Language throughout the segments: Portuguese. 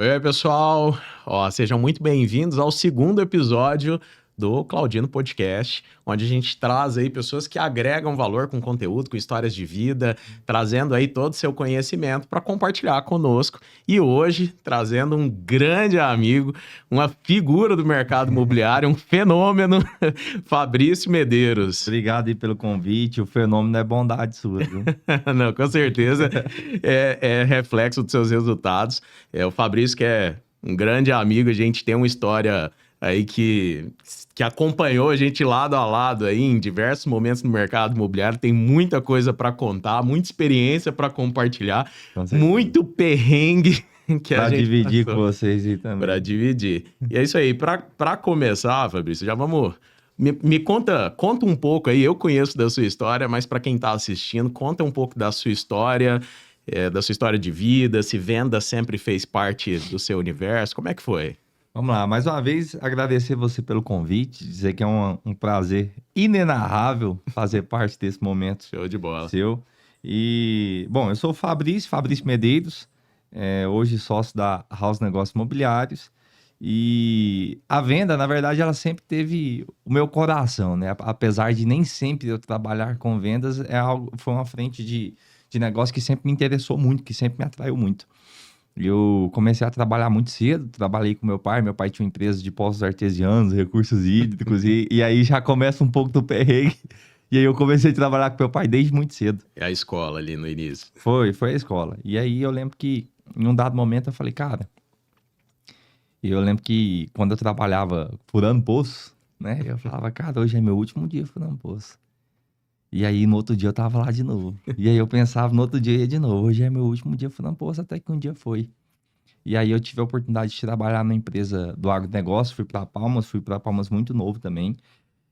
Oi, pessoal. Sejam muito bem-vindos ao segundo episódio do Claudino Podcast, onde a gente traz aí pessoas que agregam valor com conteúdo, com histórias de vida, trazendo aí todo o seu conhecimento para compartilhar conosco. E hoje, trazendo um grande amigo, uma figura do mercado imobiliário, um fenômeno, Fabrício Medeiros. Obrigado aí pelo convite. O fenômeno é bondade sua, viu? Não, com certeza é reflexo dos seus resultados. O Fabrício, que é um grande amigo, a gente tem uma história aí que acompanhou a gente lado a lado aí em diversos momentos no mercado imobiliário. Tem muita coisa para contar, muita experiência para compartilhar, muito perrengue que pra a gente dividir passou. Com vocês aí também. Para dividir. E é isso aí. Para começar, Fabrício, já vamos... Me conta um pouco aí. Eu conheço da sua história, mas para quem está assistindo, conta um pouco da sua história de vida, se venda sempre fez parte do seu universo. Como é que foi? Vamos lá, mais uma vez agradecer você pelo convite, dizer que é um prazer inenarrável fazer parte desse momento. Show de bola. Seu. E, bom, eu sou o Fabrício Medeiros, hoje sócio da House Negócios Imobiliários. E a venda, na verdade, ela sempre teve o meu coração, né? Apesar de nem sempre eu trabalhar com vendas, foi uma frente de negócio que sempre me interessou muito, que sempre me atraiu muito. Eu comecei a trabalhar muito cedo, trabalhei com meu pai tinha uma empresa de poços artesianos, recursos hídricos, e aí já começa um pouco do perrengue. E aí eu comecei a trabalhar com meu pai desde muito cedo. É a escola ali no início. Foi a escola. E aí eu lembro que em um dado momento eu falei, cara... Eu lembro que quando eu trabalhava furando poço, né? Eu falava, cara, hoje é meu último dia furando poço. E aí no outro dia eu tava lá de novo. E aí eu pensava, no outro dia eu ia de novo. Hoje é meu último dia furando poço, até que um dia foi. E aí eu tive a oportunidade de trabalhar numa empresa do agronegócio, fui para Palmas muito novo também.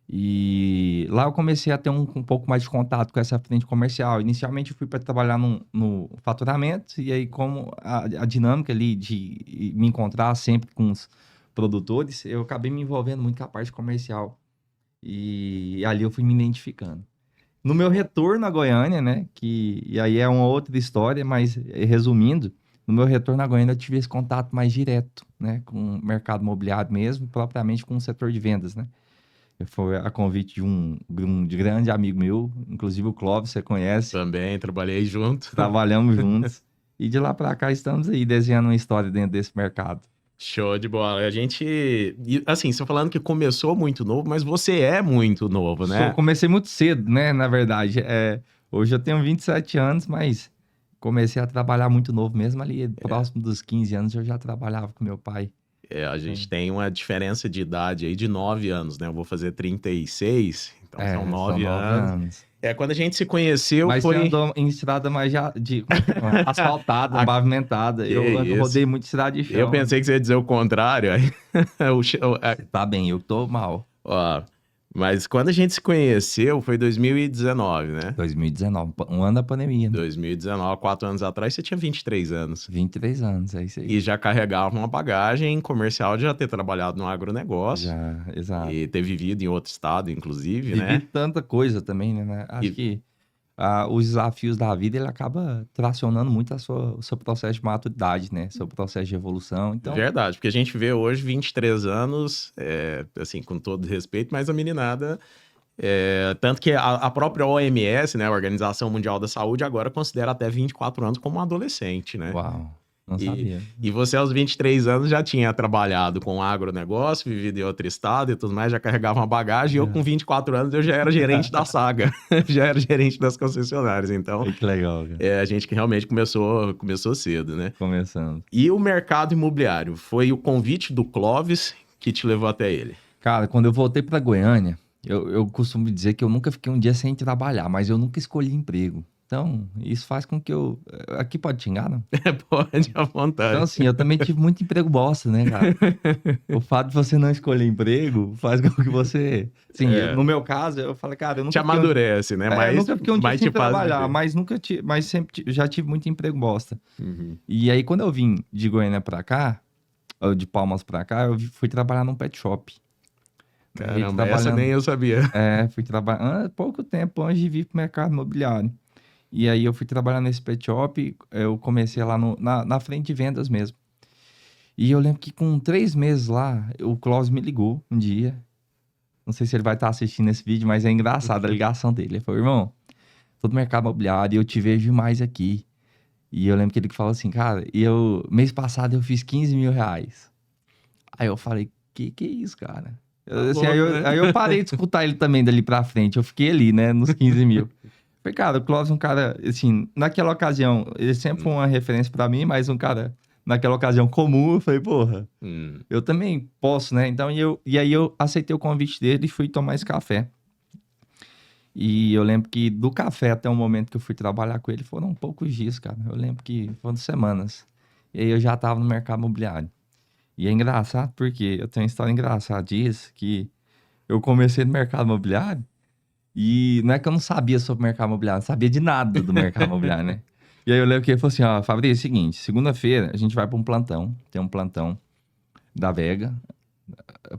E lá eu comecei a ter um pouco mais de contato com essa frente comercial. Inicialmente eu fui para trabalhar no faturamento, e aí como a dinâmica ali de me encontrar sempre com os produtores, eu acabei me envolvendo muito com a parte comercial. E ali eu fui me identificando. No meu retorno a Goiânia, né, e aí é uma outra história, mas resumindo, no meu retorno a Goiânia eu tive esse contato mais direto, né, com o mercado imobiliário mesmo, propriamente com o setor de vendas, né. Foi a convite de um grande amigo meu, inclusive o Clóvis, você conhece. Também, trabalhei junto. Trabalhamos juntos. E de lá para cá estamos aí desenhando uma história dentro desse mercado. Show de bola. A gente... Assim, você falando que começou muito novo, mas você é muito novo, né? Comecei muito cedo, né, na verdade. Hoje eu tenho 27 anos, mas comecei a trabalhar muito novo mesmo ali. Próximo dos 15 anos eu já trabalhava com meu pai. A gente tem uma diferença de idade aí de 9 anos, né? Eu vou fazer 36, então são 9 anos. Quando a gente se conheceu mas foi... Mas você andou em estrada mais asfaltada, pavimentada. Eu rodei muito estrada de chão. Eu pensei que você ia dizer o contrário. Tá bem, eu tô mal. Mas quando a gente se conheceu foi 2019, né? 2019, um ano da pandemia. Né? 2019, 4 anos atrás, você tinha 23 anos. 23 anos, é isso aí. E já carregava uma bagagem comercial de já ter trabalhado no agronegócio. Já, exato. E ter vivido em outro estado, inclusive, né? Vivi tanta coisa também, né? Acho que os desafios da vida, ele acaba tracionando muito o seu processo de maturidade, né? Seu processo de evolução. Então... Verdade, porque a gente vê hoje 23 anos, assim, com todo respeito, mas a meninada... tanto que a própria OMS, né, a Organização Mundial da Saúde, agora considera até 24 anos como um adolescente, né? Uau, não sabia. E você, aos 23 anos, já tinha trabalhado com agronegócio, vivido em outro estado e tudo mais, já carregava uma bagagem. E eu, com 24 anos, eu já era gerente da Saga. Já era gerente das concessionárias. Então, que legal, cara. A gente que realmente começou cedo, né? Começando. E o mercado imobiliário? Foi o convite do Clóvis que te levou até ele? Cara, quando eu voltei para Goiânia, eu costumo dizer que eu nunca fiquei um dia sem trabalhar, mas eu nunca escolhi emprego. Então, isso faz com que eu... Aqui pode xingar, não? Pode, à vontade. Então, assim, eu também tive muito emprego bosta, né, cara? O fato de você não escolher emprego faz com que você... Assim, no meu caso, eu falei, cara, eu nunca... Te amadurece, né? Mas, eu nunca fiquei um dia sem trabalhar, mas sempre já tive muito emprego bosta. Uhum. E aí, quando eu vim de Goiânia pra cá, de Palmas pra cá, eu fui trabalhar num pet shop. Caramba, essa nem eu sabia. Fui trabalhar pouco tempo antes de vir pro mercado imobiliário. E aí eu fui trabalhar nesse pet shop, eu comecei lá na frente de vendas mesmo. E eu lembro que com 3 meses lá, o Clóvis me ligou um dia. Não sei se ele vai estar assistindo esse vídeo, mas é engraçado a ligação dele. Ele falou, irmão, todo mercado imobiliário, eu te vejo mais aqui. E eu lembro que ele falou assim, cara, mês passado eu fiz 15 mil reais. Aí eu falei, que é isso, cara? Assim, louco, né? aí eu parei de escutar ele também dali pra frente. Eu fiquei ali, né, nos 15 mil. Falei, cara, o Clóvis é um cara, assim, naquela ocasião, ele sempre foi uma referência pra mim, mas um cara, naquela ocasião comum, eu falei, porra, eu também posso, né? Então, e aí eu aceitei o convite dele e fui tomar esse café. E eu lembro que do café até o momento que eu fui trabalhar com ele foram poucos dias, cara. Eu lembro que foram semanas. E aí eu já tava no mercado imobiliário. E é engraçado porque eu tenho uma história engraçada disso, que eu comecei no mercado imobiliário e não é que eu não sabia sobre o mercado imobiliário, eu não sabia de nada do mercado imobiliário, né? E aí eu lembro que ele falou assim, ó, Fabrício, é o seguinte, segunda-feira a gente vai para um plantão, tem um plantão da Vega,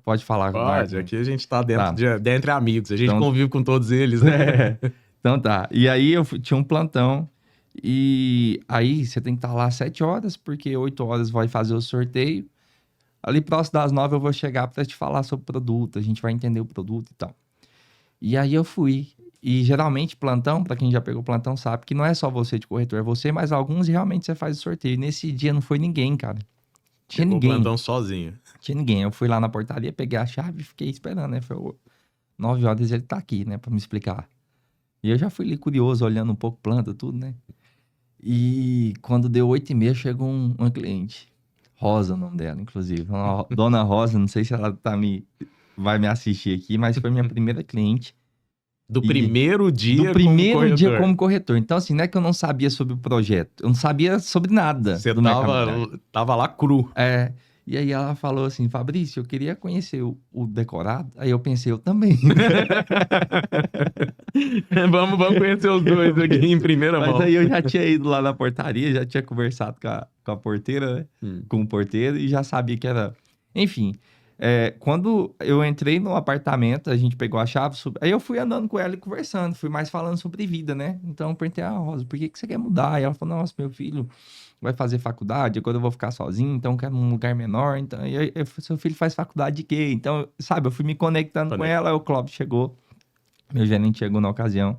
pode falar, Pode, Marco? aqui a gente tá dentro Tá, dentre amigos, a gente então, convive com todos eles, né? então tá. E aí tinha um plantão e aí você tem que estar lá às 7 horas, porque 8 horas vai fazer o sorteio. Ali próximo das 9 eu vou chegar para te falar sobre o produto, a gente vai entender o produto e tal. E aí eu fui. E geralmente plantão, para quem já pegou plantão sabe que não é só você de corretor, é você, mas alguns realmente você faz o sorteio. Nesse dia não foi ninguém, cara. Tinha Pegou o ninguém. plantão sozinho. Tinha ninguém. Eu fui lá na portaria, peguei a chave e fiquei esperando, né? Foi 9 horas ele tá aqui, né, para me explicar. E eu já fui ali curioso, olhando um pouco planta, tudo, né? E quando deu 8h30, chegou uma cliente. Rosa, o nome dela, inclusive. Dona Rosa, não sei se ela vai me assistir aqui, mas foi minha primeira cliente. Do E primeiro do dia como primeiro dia corretor. como corretor. Então, assim, não é que eu não sabia sobre o projeto. Eu não sabia sobre nada Você do mercado imobiliário. tava lá cru. É, e aí ela falou assim, Fabrício, eu queria conhecer o decorado. Aí eu pensei, eu também. Vamos conhecer os dois aqui em primeira Mas mão. aí eu já tinha ido lá na portaria, já tinha conversado com a porteira, né? Com o porteiro e já sabia que era... Enfim, quando eu entrei no apartamento, a gente pegou a chave, aí eu fui andando com ela e conversando, fui mais falando sobre vida, né? Então eu perguntei, Rosa, por que você quer mudar? E ela falou, nossa, meu filho vai fazer faculdade, agora eu vou ficar sozinho, então eu quero um lugar menor. Então, eu falei, seu filho faz faculdade de quê? Então, sabe, eu fui me conectando com ela, aí o Clóvis chegou, meu gerente chegou na ocasião.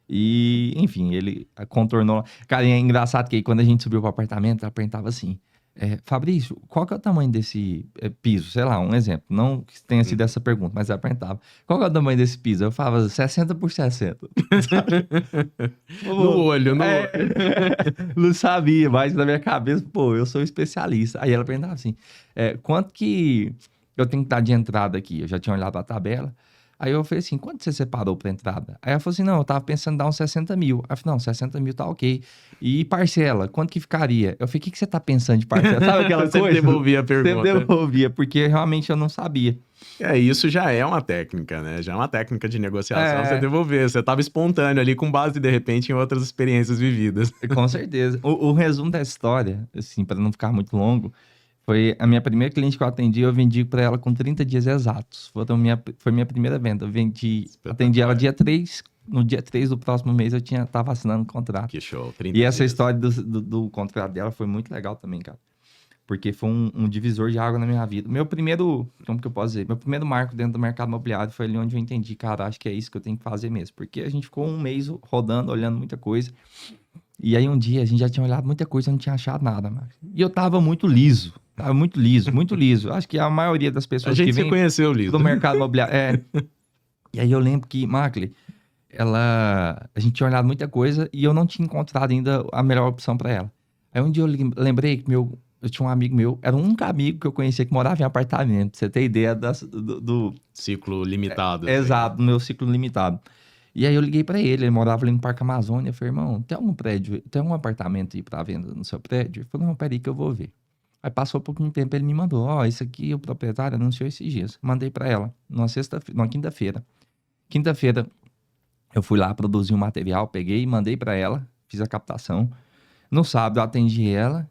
E, enfim, ele contornou. Cara, e é engraçado que aí, quando a gente subiu pro apartamento, ela perguntava assim: Fabrício, qual que é o tamanho desse piso? Sei lá, um exemplo. Não que tenha sido essa pergunta, mas ela perguntava: qual que é o tamanho desse piso? Eu falava 60 por 60. No olho, no olho. Não sabia, mas na minha cabeça, pô, eu sou especialista. Aí ela perguntava assim: quanto que eu tenho que dar de entrada aqui? Eu já tinha olhado a tabela. Aí eu falei assim, quanto você separou pra entrada? Aí ela falou assim, não, eu tava pensando em dar uns 60 mil. Aí eu falei, não, 60 mil tá ok. E parcela, quanto que ficaria? Eu falei, o que você tá pensando de parcela? Sabe aquela Você coisa? devolvia a pergunta. Sempre devolvia, porque realmente eu não sabia. Isso já é uma técnica, né? Já é uma técnica de negociação, você É. devolver. Você tava espontâneo ali, com base, de repente, em outras experiências vividas. Com certeza. O resumo da história, assim, para não ficar muito longo, foi a minha primeira cliente que eu atendi, eu vendi para ela com 30 dias exatos. Foi minha primeira venda. Eu atendi ela dia 3, no dia 3 do próximo mês eu tava assinando o contrato. Que show, 30 E essa dias. história do contrato dela foi muito legal também, cara. Porque foi um divisor de água na minha vida. Como que eu posso dizer? Meu primeiro marco dentro do mercado imobiliário foi ali onde eu entendi, cara, acho que é isso que eu tenho que fazer mesmo. Porque a gente ficou um mês rodando, olhando muita coisa. E aí um dia a gente já tinha olhado muita coisa e não tinha achado nada, mas... E eu tava muito liso. Tava muito liso, muito liso. Acho que a maioria das A pessoas gente que se vem conheceu, Liso. do mercado imobiliário... E aí eu lembro que, Macley, a gente tinha olhado muita coisa e eu não tinha encontrado ainda a melhor opção para ela. Aí um dia eu lembrei que eu tinha um amigo meu, era o único amigo que eu conhecia que morava em apartamento, pra você ter ideia do Ciclo limitado. exato, do meu ciclo limitado. E aí eu liguei pra ele morava ali no Parque Amazônia, eu falei, irmão, tem algum apartamento aí pra venda no seu prédio? Ele falou, não, peraí que eu vou ver. Aí passou um pouquinho de tempo, ele me mandou, isso aqui o proprietário anunciou esses dias. Mandei pra ela, numa quinta-feira. Quinta-feira, eu fui lá, produzi um material, peguei e mandei pra ela, fiz a captação. No sábado, eu atendi ela.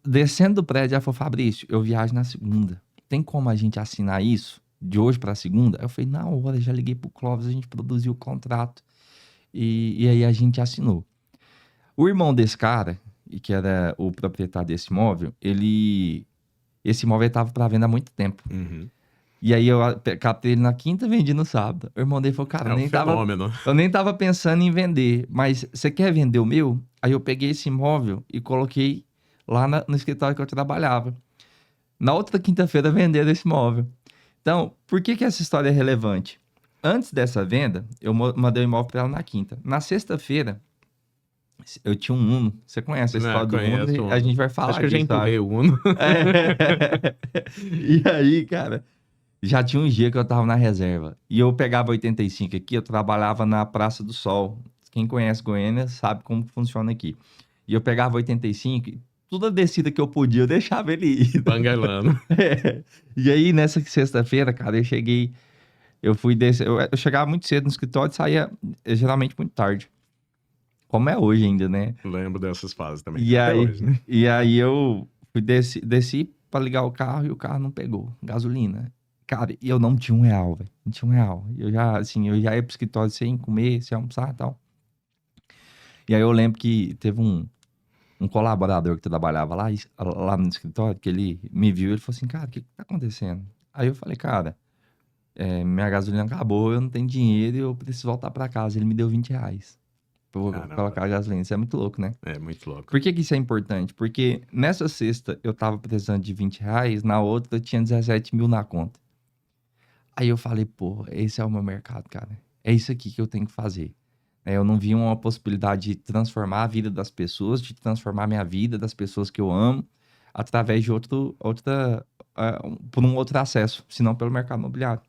Descendo do prédio, ela falou, Fabrício, eu viajo na segunda. Tem como a gente assinar isso de hoje pra segunda? Eu falei, na hora, já liguei pro Clóvis, a gente produziu o contrato. E aí a gente assinou. O irmão desse cara, que era o proprietário desse imóvel, ele Esse imóvel estava para venda há muito tempo. Uhum. E aí eu captei ele na quinta, vendi no sábado. O irmão dele falou, cara, É um fenômeno. eu nem tava pensando em vender, mas você quer vender o meu? Aí eu peguei esse imóvel e coloquei lá no escritório que eu trabalhava. Na outra quinta-feira venderam esse imóvel. Então, por que essa história é relevante? Antes dessa venda, eu mandei o imóvel para ela na quinta. Na sexta-feira, eu tinha um Uno. Você conhece a história do Uno? Conheço. A gente vai falar Acho que eu já disso, sabe? empurrei o Uno. É. E aí, cara, já tinha um dia que eu tava na reserva. E eu pegava 85 aqui, eu trabalhava na Praça do Sol. Quem conhece Goiânia sabe como funciona aqui. E eu pegava 85, e toda descida que eu podia, eu deixava ele ir. Bangalando. É. E aí, nessa sexta-feira, cara, eu fui descer. Eu chegava muito cedo no escritório e saía geralmente muito tarde. Como é hoje ainda, né? Lembro dessas fases também. E Até aí, hoje, né? e aí eu desci pra ligar o carro e o carro não pegou. Gasolina. Cara, e eu não tinha R$ 1, velho. Não tinha R$ 1. Eu já ia pro escritório sem comer, sem almoçar e tal. E aí eu lembro que teve um colaborador que trabalhava lá no escritório, que ele me viu e ele falou assim, cara, o que tá acontecendo? Aí eu falei, cara, minha gasolina acabou, eu não tenho dinheiro e eu preciso voltar pra casa. Ele me deu R$ 20 pra eu Caramba. colocar a gasolina. Isso é muito louco, né? É muito louco. Por que isso é importante? Porque nessa sexta eu tava precisando de R$ 20, na outra eu tinha 17 mil na conta. Aí eu falei, pô, esse é o meu mercado, cara. É isso aqui que eu tenho que fazer. Eu não vi uma possibilidade de transformar a vida das pessoas, de transformar a minha vida, das pessoas que eu amo, através de por um outro acesso, senão pelo mercado imobiliário.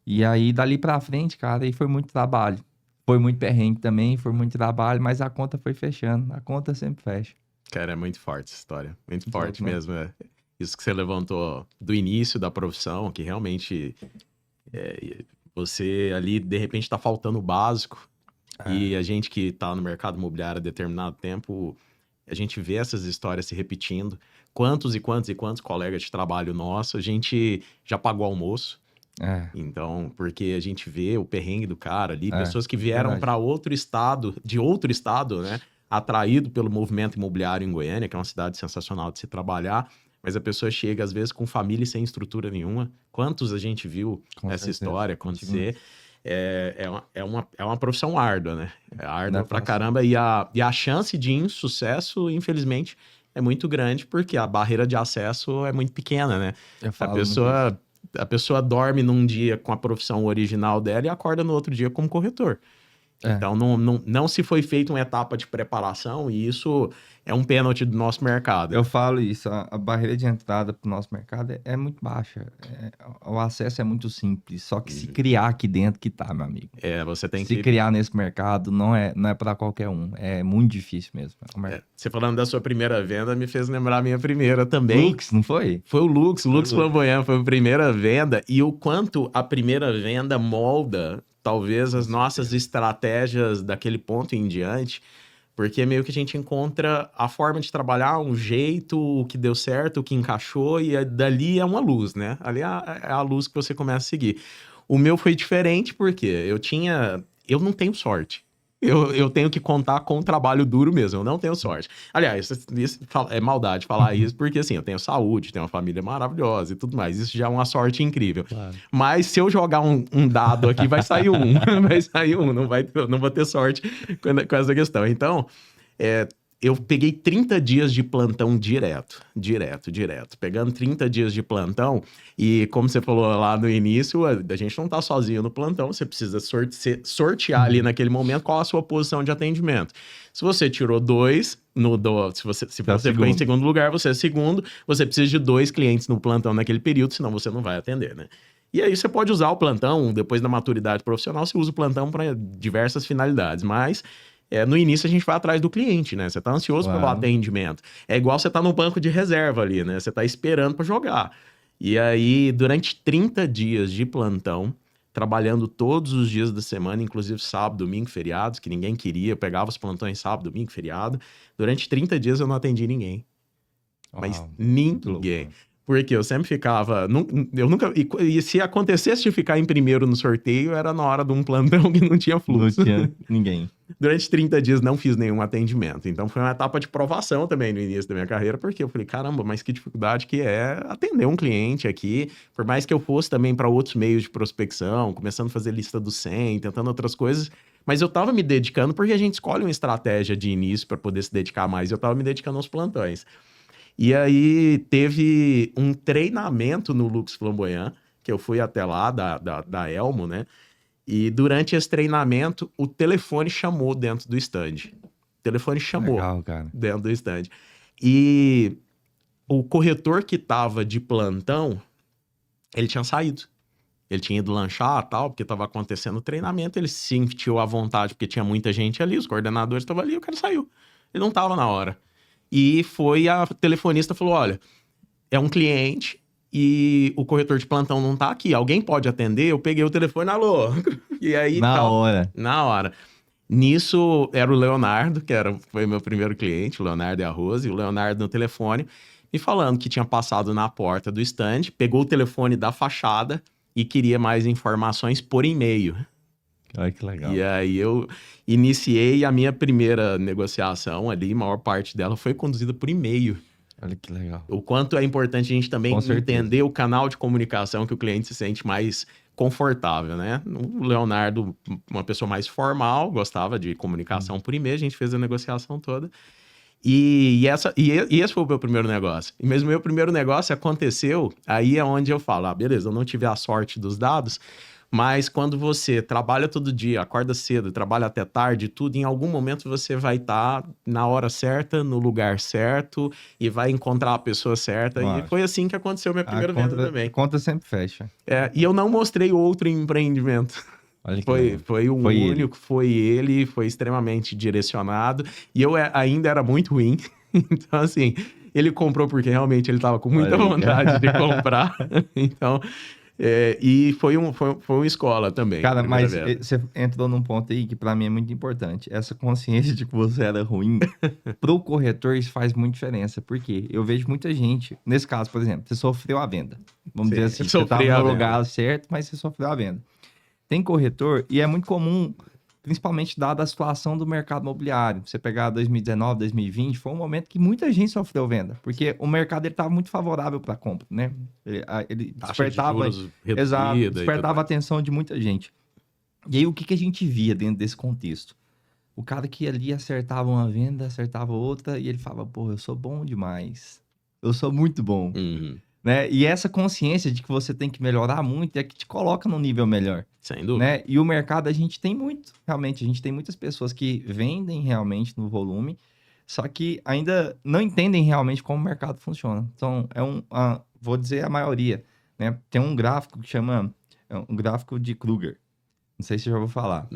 E aí, dali pra frente, cara, aí foi muito trabalho. Foi muito perrengue também, foi muito trabalho, mas a conta foi fechando. A conta sempre fecha. Cara, é muito forte essa história. Muito Muito forte louco, né? mesmo. Isso que você levantou do início da profissão, que realmente você ali, de repente, tá faltando o básico. E a gente que tá no mercado imobiliário há determinado tempo, a gente vê essas histórias se repetindo. Quantos e quantos e quantos colegas de trabalho nosso, a gente já pagou almoço. É, Então, porque a gente vê o perrengue do cara ali, É, pessoas que vieram verdade. para outro estado, de outro estado, né? Atraído pelo movimento imobiliário em Goiânia, que é uma cidade sensacional de se trabalhar, mas a pessoa chega, às vezes, com família e sem estrutura nenhuma. Quantos a gente viu com essa certeza. história acontecer? É uma profissão árdua, né? É Não árdua é pra fácil. caramba. E a chance de insucesso, infelizmente, é muito grande, porque a barreira de acesso é muito pequena, né? Eu A falo muito isso. pessoa dorme num dia com a profissão original dela e acorda no outro dia como corretor. É. Então, não se foi feita uma etapa de preparação e isso é um pênalti do nosso mercado. Eu falo isso, a barreira de entrada para o nosso mercado é muito baixa. O acesso é muito simples, só que se criar aqui dentro que tá, meu amigo. Você tem Se que... criar nesse mercado não é para qualquer um, é muito difícil mesmo. Você falando da sua primeira venda me fez lembrar a minha primeira também. Lux, não foi? Foi o Lux Lux. Flamboyant, foi a primeira venda. E o quanto a primeira venda molda, talvez, as nossas estratégias daquele ponto em diante. Porque meio que a gente encontra a forma de trabalhar, um jeito, o que deu certo, o que encaixou. E dali é uma luz, né? Ali é a luz que você começa a seguir. O meu foi diferente porque eu não tenho sorte. Eu tenho que contar com o trabalho duro mesmo, eu não tenho sorte. Aliás, isso é maldade falar isso, porque assim, eu tenho saúde, tenho uma família maravilhosa e tudo mais. Isso já é uma sorte incrível. Claro. Mas se eu jogar um dado aqui, vai sair um. Vai sair um, não vou ter sorte com essa questão. Então, eu peguei 30 dias de plantão direto. Pegando 30 dias de plantão, e como você falou lá no início, a gente não tá sozinho no plantão, você precisa sortear ali naquele momento qual a sua posição de atendimento. Se você tirou 2, se você ficou em segundo lugar, você é segundo, você precisa de 2 clientes no plantão naquele período, senão você não vai atender, né? E aí você pode usar o plantão, depois da maturidade profissional, você usa o plantão para diversas finalidades, mas... no início a gente vai atrás do cliente, né? Você tá ansioso pelo atendimento. É igual você tá no banco de reserva ali, né? Você tá esperando para jogar. E aí, durante 30 dias de plantão, trabalhando todos os dias da semana, inclusive sábado, domingo, feriados, que ninguém queria, eu pegava os plantões sábado, domingo, feriado. Durante 30 dias eu não atendi ninguém. Mas ninguém. Porque eu sempre ficava. Eu nunca. E se acontecesse de ficar em primeiro no sorteio, era na hora de um plantão que não tinha Não fluxo. tinha ninguém. Durante 30 dias não fiz nenhum atendimento. Então foi uma etapa de provação também no início da minha carreira, porque eu falei, caramba, mas que dificuldade que é atender um cliente aqui. Por mais que eu fosse também para outros meios de prospecção, começando a fazer lista do 100, tentando outras coisas. Mas eu tava me dedicando, porque a gente escolhe uma estratégia de início para poder se dedicar mais. Eu tava me dedicando aos plantões. E aí teve um treinamento no Lux Flamboyant, que eu fui até lá, da Elmo, né? E durante esse treinamento, o telefone chamou dentro do stand. O telefone chamou Legal, cara. dentro do stand. E o corretor que tava de plantão, ele tinha saído. Ele tinha ido lanchar e tal, porque tava acontecendo o treinamento. Ele se sentiu à vontade, porque tinha muita gente ali, os coordenadores estavam ali, o cara saiu. Ele não tava na hora. E foi a telefonista falou: olha, é um cliente e o corretor de plantão não tá aqui. Alguém pode atender? Eu peguei o telefone, alô. E aí, Na hora. na hora. Nisso, era o Leonardo, foi meu primeiro cliente, o Leonardo e a Rose. E o Leonardo no telefone, me falando que tinha passado na porta do stand, pegou o telefone da fachada e queria mais informações por e-mail. Olha que legal. E aí eu iniciei a minha primeira negociação ali, a maior parte dela foi conduzida por e-mail. Olha que legal. O quanto é importante a gente também Com certeza. entender o canal de comunicação que o cliente se sente mais confortável, né? O Leonardo, uma pessoa mais formal, gostava de comunicação por e-mail, a gente fez a negociação toda. E esse foi o meu primeiro negócio. E mesmo o meu primeiro negócio aconteceu, aí é onde eu falo, beleza, eu não tive a sorte dos dados, mas quando você trabalha todo dia, acorda cedo, trabalha até tarde, tudo, em algum momento você vai estar na hora certa, no lugar certo, e vai encontrar a pessoa certa. E Lógico. foi assim que aconteceu minha primeira venda A também. conta sempre fecha. E eu não mostrei outro empreendimento. Olha que Foi legal. o Foi ele. único, foi ele, foi extremamente direcionado. E eu ainda era muito ruim. Então, assim, ele comprou porque realmente ele estava com muita Olha aí, vontade de comprar. Então, e foi uma escola também. Cara, primeira mas venda. você entrou num ponto aí que pra mim é muito importante. Essa consciência de que você era ruim, pro corretor isso faz muita diferença. Porque eu vejo muita gente, nesse caso, por exemplo, você sofreu a venda. Vamos Sim, dizer assim, você sofri estava a no venda. lugar certo, mas você sofreu a venda. Tem corretor, e é muito comum, principalmente dada a situação do mercado imobiliário. Você pegar 2019, 2020, foi um momento que muita gente sofreu venda, porque o mercado estava muito favorável para compra, né? Ele Taxa de despertava, juros reduzida exato, e tudo despertava a mais. atenção de muita gente. E aí, o que a gente via dentro desse contexto? O cara que ali acertava uma venda, acertava outra, e ele falava, pô, eu sou bom demais. Eu sou muito bom. Uhum, Né? E essa consciência de que você tem que melhorar muito é que te coloca num nível melhor, sem dúvida. né? E o mercado a gente tem muito, realmente, a gente tem muitas pessoas que vendem realmente no volume, só que ainda não entendem realmente como o mercado funciona. Então, vou dizer a maioria, né? Tem um gráfico que chama, um gráfico de Kruger, não sei se você já ouviu falar.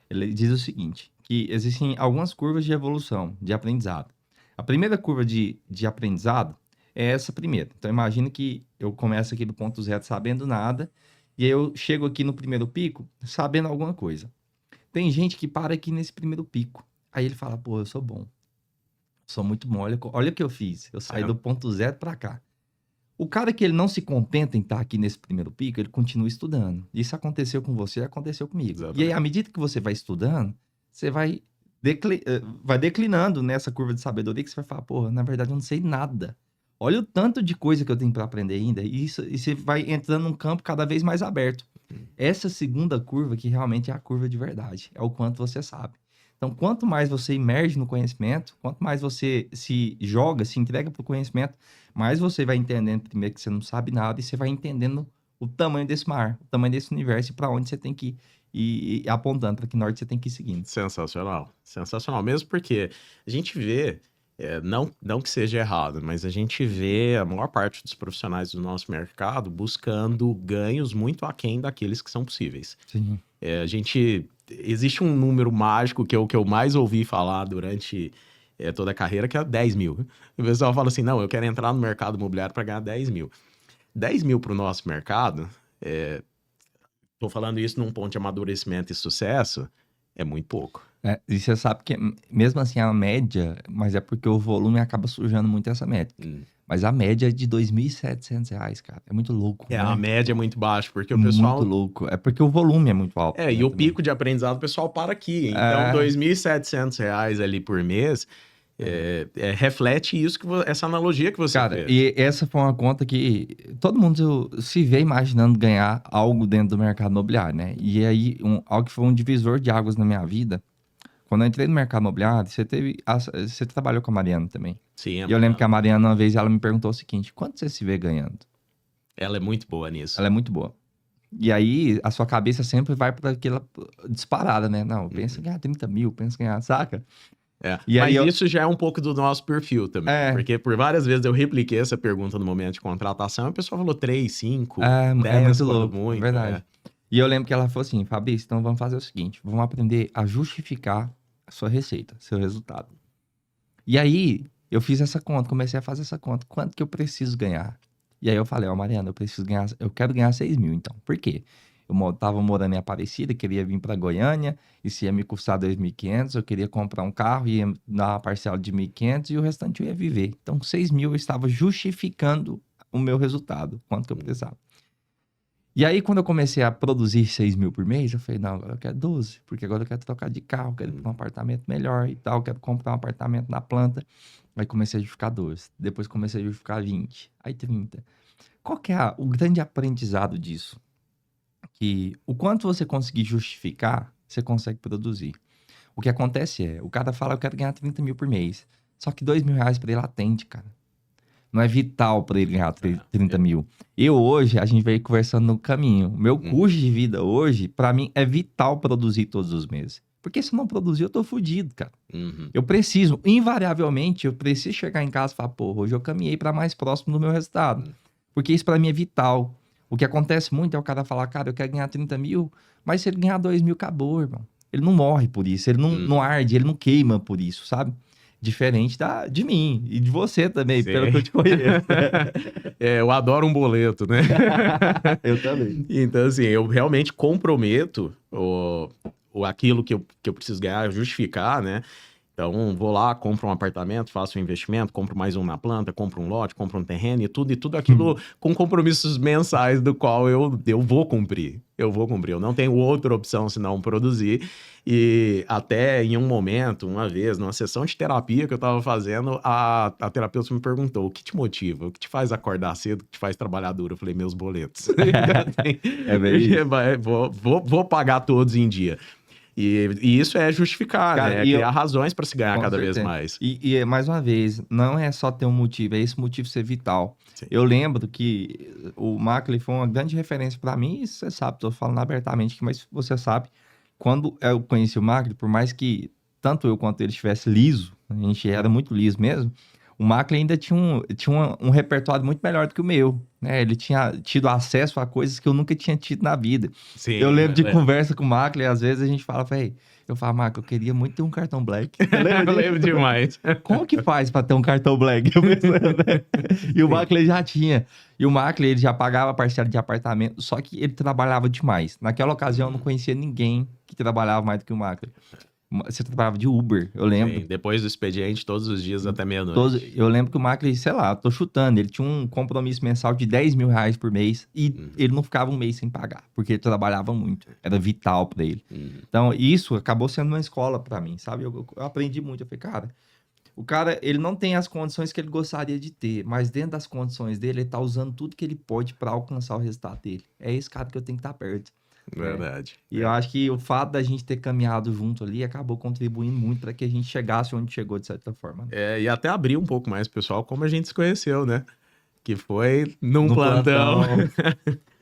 Ele diz o seguinte, que existem algumas curvas de evolução, de aprendizado. A primeira curva de aprendizado é essa primeira. Então, imagina que eu começo aqui do ponto zero sabendo nada, e aí eu chego aqui no primeiro pico sabendo alguma coisa. Tem gente que para aqui nesse primeiro pico. Aí ele fala, pô, eu sou bom. Sou muito bom. Olha o que eu fiz. Eu saí do ponto zero para cá. O cara que ele não se contenta em estar aqui nesse primeiro pico, ele continua estudando. Isso aconteceu com você, aconteceu comigo. Exatamente. E aí, à medida que você vai estudando, você vai declinando nessa curva de sabedoria, que você vai falar, porra, na verdade eu não sei nada. Olha o tanto de coisa que eu tenho para aprender ainda. E você vai entrando num campo cada vez mais aberto. Essa segunda curva que realmente é a curva de verdade. É o quanto você sabe. Então, quanto mais você imerge no conhecimento, quanto mais você se joga, se entrega para o conhecimento, mais você vai entendendo primeiro que você não sabe nada e você vai entendendo o tamanho desse mar, o tamanho desse universo e para onde você tem que ir apontando, para que norte você tem que ir seguindo. Sensacional. Sensacional mesmo, porque a gente vê, não que seja errado, mas a gente vê a maior parte dos profissionais do nosso mercado buscando ganhos muito aquém daqueles que são possíveis. Sim. Existe um número mágico que é o que eu mais ouvi falar durante toda a carreira, que é 10 mil. O pessoal fala assim, não, eu quero entrar no mercado imobiliário para ganhar 10 mil. 10 mil para o nosso mercado, estou falando isso num ponto de amadurecimento e sucesso, é muito pouco. E você sabe que, mesmo assim, a média, mas é porque o volume acaba sujando muito essa métrica. Mas a média é de R$ 2.700, cara. É muito louco, né? A média é muito baixa, porque o Muito pessoal... louco. É porque o volume é muito alto. E né, o também. pico de aprendizado o pessoal para aqui. Então, É. R$ 2.700 ali por mês reflete isso, essa analogia que você Cara, fez. e essa foi uma conta que todo mundo se vê imaginando ganhar algo dentro do mercado imobiliário, né? E aí, algo que foi um divisor de águas na minha vida, quando eu entrei no mercado imobiliário, você trabalhou com a Mariana também. Sim, E eu lembro que a Mariana, uma vez, ela me perguntou o seguinte: quanto você se vê ganhando? ela é muito boa nisso. Ela é muito boa. E aí, a sua cabeça sempre vai para aquela disparada, né? Não, pensa em ganhar 30 mil, pensa em ganhar, saca? E Mas aí isso já é um pouco do nosso perfil também. Porque por várias vezes eu repliquei essa pergunta no momento de contratação e o pessoal falou 3, 5, 10 é muito quando louco, muito. é verdade. E eu lembro que ela falou assim: Fabrício, então vamos fazer o seguinte, vamos aprender a justificar a sua receita, seu resultado. E aí, eu fiz essa conta, comecei a fazer essa conta. Quanto que eu preciso ganhar? E aí eu falei: Mariana, eu quero ganhar 6 mil, então. Por quê? Eu tava morando em Aparecida, queria vir para Goiânia, isso ia me custar 2.500, eu queria comprar um carro, ia dar uma parcela de 1.500 e o restante eu ia viver. Então, 6 mil eu estava justificando o meu resultado, quanto que eu precisava. E aí, quando eu comecei a produzir 6 mil por mês, eu falei: não, agora eu quero 12, porque agora eu quero trocar de carro, quero ir para um apartamento melhor e tal, quero comprar um apartamento na planta. Aí comecei a justificar 12, depois comecei a justificar 20, aí 30. Qual que é o grande aprendizado disso? Que o quanto você conseguir justificar, você consegue produzir. O que acontece o cara fala: eu quero ganhar 30 mil por mês. Só que R$ 2.000 para ele atende, cara. Não é vital para ele ganhar 30 mil. A gente veio conversando no caminho. Meu custo de vida hoje, para mim, é vital produzir todos os meses. Porque se eu não produzir, eu tô fudido, cara. Eu preciso, invariavelmente, eu preciso chegar em casa e falar: pô, hoje eu caminhei para mais próximo do meu resultado. Porque isso para mim é vital. O que acontece muito é o cara falar: cara, eu quero ganhar 30 mil, mas se ele ganhar 2 mil, acabou, irmão. Ele não morre por isso, ele não arde, ele não queima por isso, sabe? Diferente de mim e de você também, Sim. pelo que eu te conheço. Eu adoro um boleto, né? Eu também. Então, assim, eu realmente comprometo aquilo que eu preciso ganhar, justificar, né? Então, vou lá, compro um apartamento, faço um investimento, compro mais um na planta, compro um lote, compro um terreno e tudo aquilo com compromissos mensais do qual eu vou cumprir. Eu vou cumprir. Eu não tenho outra opção senão produzir. E até em um momento, uma vez, numa sessão de terapia que eu tava fazendo, a terapeuta me perguntou: o que te motiva? O que te faz acordar cedo? O que te faz trabalhar duro? Eu falei: meus boletos. É bem isso. Vou pagar todos em dia. E isso é justificar, Cara, né? É criar razões para se ganhar com cada vez certeza. mais. E mais uma vez, não é só ter um motivo, é esse motivo ser vital. Sim. Eu lembro que o Mackley foi uma grande referência para mim, e você sabe, tô falando abertamente aqui, mas você sabe, quando eu conheci o Mackley, por mais que tanto eu quanto ele estivesse liso, a gente era muito liso mesmo, o Mackley ainda tinha um repertório muito melhor do que o meu, né? Ele tinha tido acesso a coisas que eu nunca tinha tido na vida. Sim, Eu lembro de conversa com o Mackley, às vezes a gente fala: véi, eu falo: Mackley, eu queria muito ter um cartão Black. Eu lembro demais. Como que faz pra ter um cartão Black? Eu pensando, né? E o Mackley já tinha. E o Mackley, ele já pagava parcela de apartamento, só que ele trabalhava demais. Naquela ocasião, eu não conhecia ninguém que trabalhava mais do que o Mackley. Você trabalhava de Uber, eu lembro. Sim, depois do expediente, todos os dias até meia-noite. Eu lembro que o Mackley, sei lá, tô chutando, ele tinha um compromisso mensal de R$ 10 mil por mês e ele não ficava um mês sem pagar, porque ele trabalhava muito, era vital pra ele. Então, isso acabou sendo uma escola pra mim, sabe? Eu aprendi muito, eu falei: cara, o cara, ele não tem as condições que ele gostaria de ter, mas dentro das condições dele, ele tá usando tudo que ele pode pra alcançar o resultado dele. É esse cara que eu tenho que estar perto. Verdade. E eu acho que o fato da gente ter caminhado junto ali acabou contribuindo muito para que a gente chegasse onde chegou, de certa forma. E até abrir um pouco mais, pessoal, como a gente se conheceu, né? Que foi num No plantão.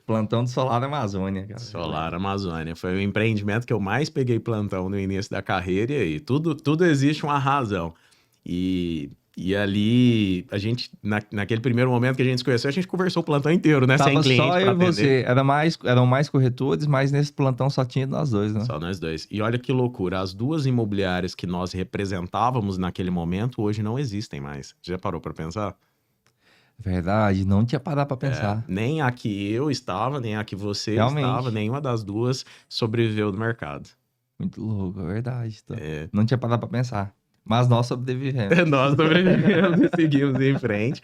Plantão do Solar Amazônia, cara. Solar Amazônia. Foi o empreendimento que eu mais peguei plantão no início da carreira, e aí tudo existe uma razão. E ali, a gente, naquele primeiro momento que a gente se conheceu, a gente conversou o plantão inteiro, né? Tava sem cliente só eu pra e atender. você. Eram mais corretores, mas nesse plantão só tinha nós dois, né? Só nós dois. E olha que loucura, as duas imobiliárias que nós representávamos naquele momento, hoje não existem mais. Já parou pra pensar? Verdade, não tinha parado pra pensar. Nem a que eu estava, nem a que você Realmente. estava, nenhuma das duas sobreviveu do mercado. Muito louco, é verdade. Então. Não tinha parado pra pensar. Mas nós sobrevivemos. Nós sobrevivemos e seguimos em frente.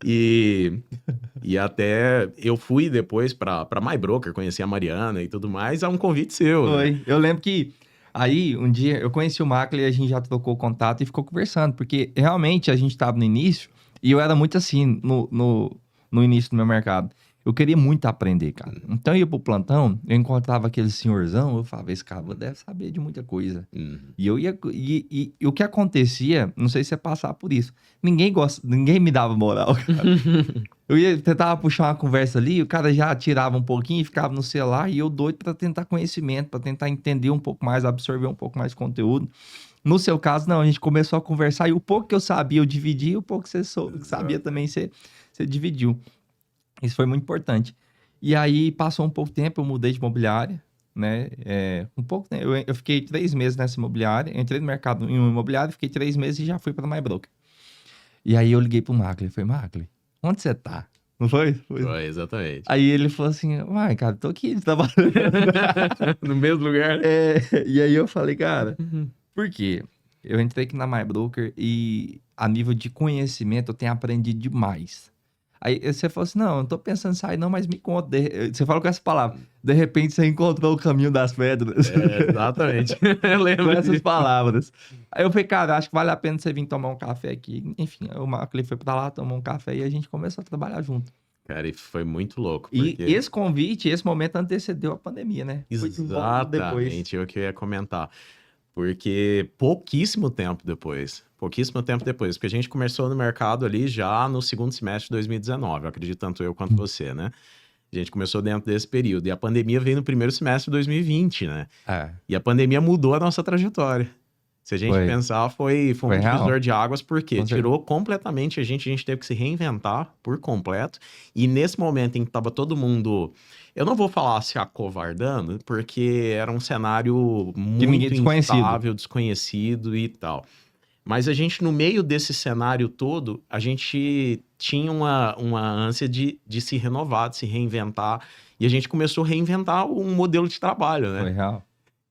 E até eu fui depois pra MyBroker, conheci a Mariana e tudo mais, a um convite seu, né? Foi. Eu lembro que aí, um dia, eu conheci o Macley e a gente já trocou contato e ficou conversando, porque realmente a gente tava no início e eu era muito assim no início do meu mercado. Eu queria muito aprender, cara. Então eu ia pro plantão, eu encontrava aquele senhorzão, eu falava, esse cara deve saber de muita coisa. Uhum. E eu ia. E o que acontecia, não sei se é passar por isso. Ninguém me dava moral, cara. Tentava puxar uma conversa ali, o cara já tirava um pouquinho e ficava no celular, e eu doido pra tentar conhecimento, pra tentar entender um pouco mais, absorver um pouco mais de conteúdo. No seu caso, não, a gente começou a conversar e o pouco que eu sabia eu dividi, e o pouco que você sabia também você dividiu. Isso foi muito importante. E aí passou um pouco tempo, eu mudei de imobiliária, né? Um pouco, né? Eu fiquei 3 meses nessa imobiliária, entrei no mercado em uma imobiliária, fiquei 3 meses e já fui para MyBroker. E aí eu liguei pro Macley, falei, Macley, onde você tá? Não foi? Foi, exatamente. Aí ele falou assim, uai, cara, tô aqui trabalhando. No mesmo lugar. E aí eu falei, cara, por quê? Eu entrei aqui na MyBroker e a nível de conhecimento eu tenho aprendido demais. Aí você falou assim, não, eu não tô pensando em sair não, mas me conta. Você falou com essa palavra, de repente você encontrou o caminho das pedras. Exatamente. Eu Com lembro essas disso. palavras. Aí eu falei, cara, acho que vale a pena você vir tomar um café aqui. Enfim, o Macley foi pra lá, tomou um café e a gente começou a trabalhar junto. Cara, e foi muito louco, E porque... esse convite, esse momento antecedeu a pandemia, né? Foi logo depois. Exatamente, o que eu ia comentar. Porque pouquíssimo tempo depois, porque a gente começou no mercado ali já no segundo semestre de 2019, eu acredito tanto eu quanto você, né? A gente começou dentro desse período, e a pandemia veio no primeiro semestre de 2020, né? É, E a pandemia mudou a nossa trajetória. Se a gente Foi. pensar, foi um Foi real. divisor de águas, porque Com certeza. tirou completamente a gente teve que se reinventar por completo. E nesse momento em que tava todo mundo, eu não vou falar se acovardando, porque era um cenário muito desconhecido. instável, desconhecido e tal. Mas a gente, no meio desse cenário todo, a gente tinha uma ânsia de se renovar, de se reinventar. E a gente começou a reinventar um modelo de trabalho, né? Foi real.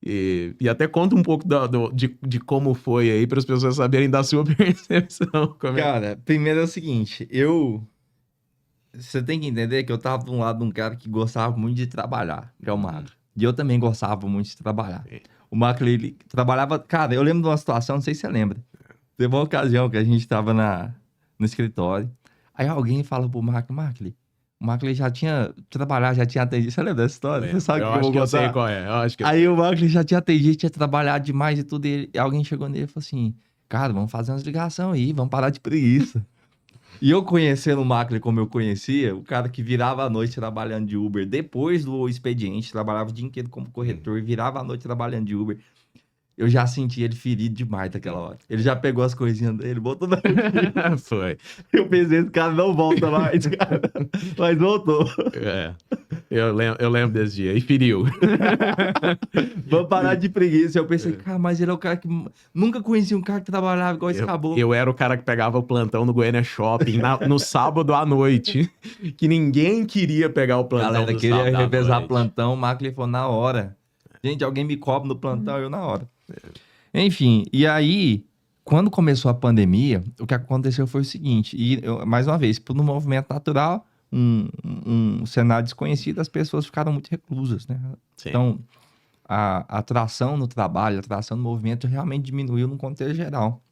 E até conta um pouco de como foi aí, para as pessoas saberem da sua percepção. Como é... Cara, primeiro é o seguinte, você tem que entender que eu tava de um lado de um cara que gostava muito de trabalhar, que é o Macley. E eu também gostava muito de trabalhar. Sim. O Macley, ele trabalhava... Cara, eu lembro de uma situação, não sei se você lembra. Teve uma ocasião que a gente tava no escritório. Aí alguém fala pro Macley, o Macley já tinha trabalhado, já tinha atendido. Você lembra dessa história? Você sabe eu que acho vou que eu sei contar? qual é. Eu acho que eu... Aí o Macley já tinha atendido, tinha trabalhado demais e tudo. E alguém chegou nele e falou assim, cara, vamos fazer umas ligações aí, vamos parar de preguiça. E eu conhecendo o Macley como eu conhecia, o cara que virava a noite trabalhando de Uber, depois do expediente, trabalhava o dia inteiro como corretor, virava a noite trabalhando de Uber. Eu já senti ele ferido demais naquela hora. Ele já pegou as coisinhas dele, botou na mochila. Foi. Eu pensei, esse cara não volta mais, cara. Mas voltou. É. Eu lembro desse dia. E feriu. Vamos parar de preguiça. Eu pensei, cara, mas ele é o cara que... Nunca conheci um cara que trabalhava igual esse caboclo. Eu era o cara que pegava o plantão no Goiânia Shopping no sábado à noite. Que ninguém queria pegar o plantão Galera, do queria sábado à revezar noite. plantão, o Macley falou na hora. Gente, alguém me cobra no plantão, eu na hora. Enfim, e aí, quando começou a pandemia, o que aconteceu foi o seguinte, mais uma vez, por um movimento natural, um cenário desconhecido, as pessoas ficaram muito reclusas, né? Sim. Então, a atração no trabalho, a atração no movimento realmente diminuiu no contexto geral.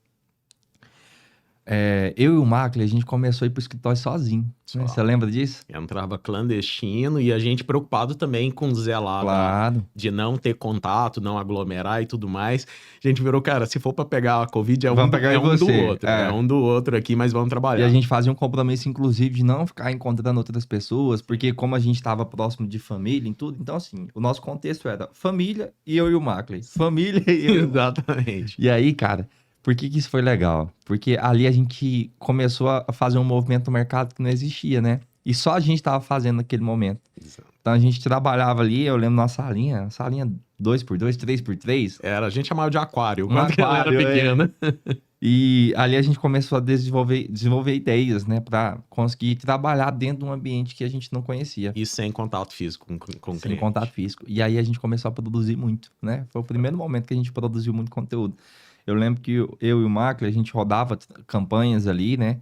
Eu e o Macley, a gente começou a ir pro escritório sozinho. Né? Você lembra disso? Entrava clandestino e a gente preocupado também com zelar Claro. de não ter contato, não aglomerar e tudo mais. A gente virou, cara, se for pra pegar a Covid, Vamos pegar é um do você. outro. É um do outro aqui, mas vamos E trabalhar. a gente fazia um compromisso, inclusive, de não ficar encontrando outras pessoas, porque como a gente estava próximo de família e tudo, então assim, o nosso contexto era família e eu e o Macley. Família e eu. Exatamente. E aí, cara, por que isso foi legal? Porque ali a gente começou a fazer um movimento no mercado que não existia, né? E só a gente estava fazendo naquele momento. Então a gente trabalhava ali, eu lembro na salinha 2x2, 3x3. A gente chamava de aquário, Um quando ela era aquário, pequena. E ali a gente começou a desenvolver ideias, né? Para conseguir trabalhar dentro de um ambiente que a gente não conhecia. E sem contato físico com o Sem cliente. contato físico. E aí a gente começou a produzir muito, né? Foi o primeiro momento que a gente produziu muito conteúdo. Eu lembro que eu e o Macley, a gente rodava campanhas ali, né?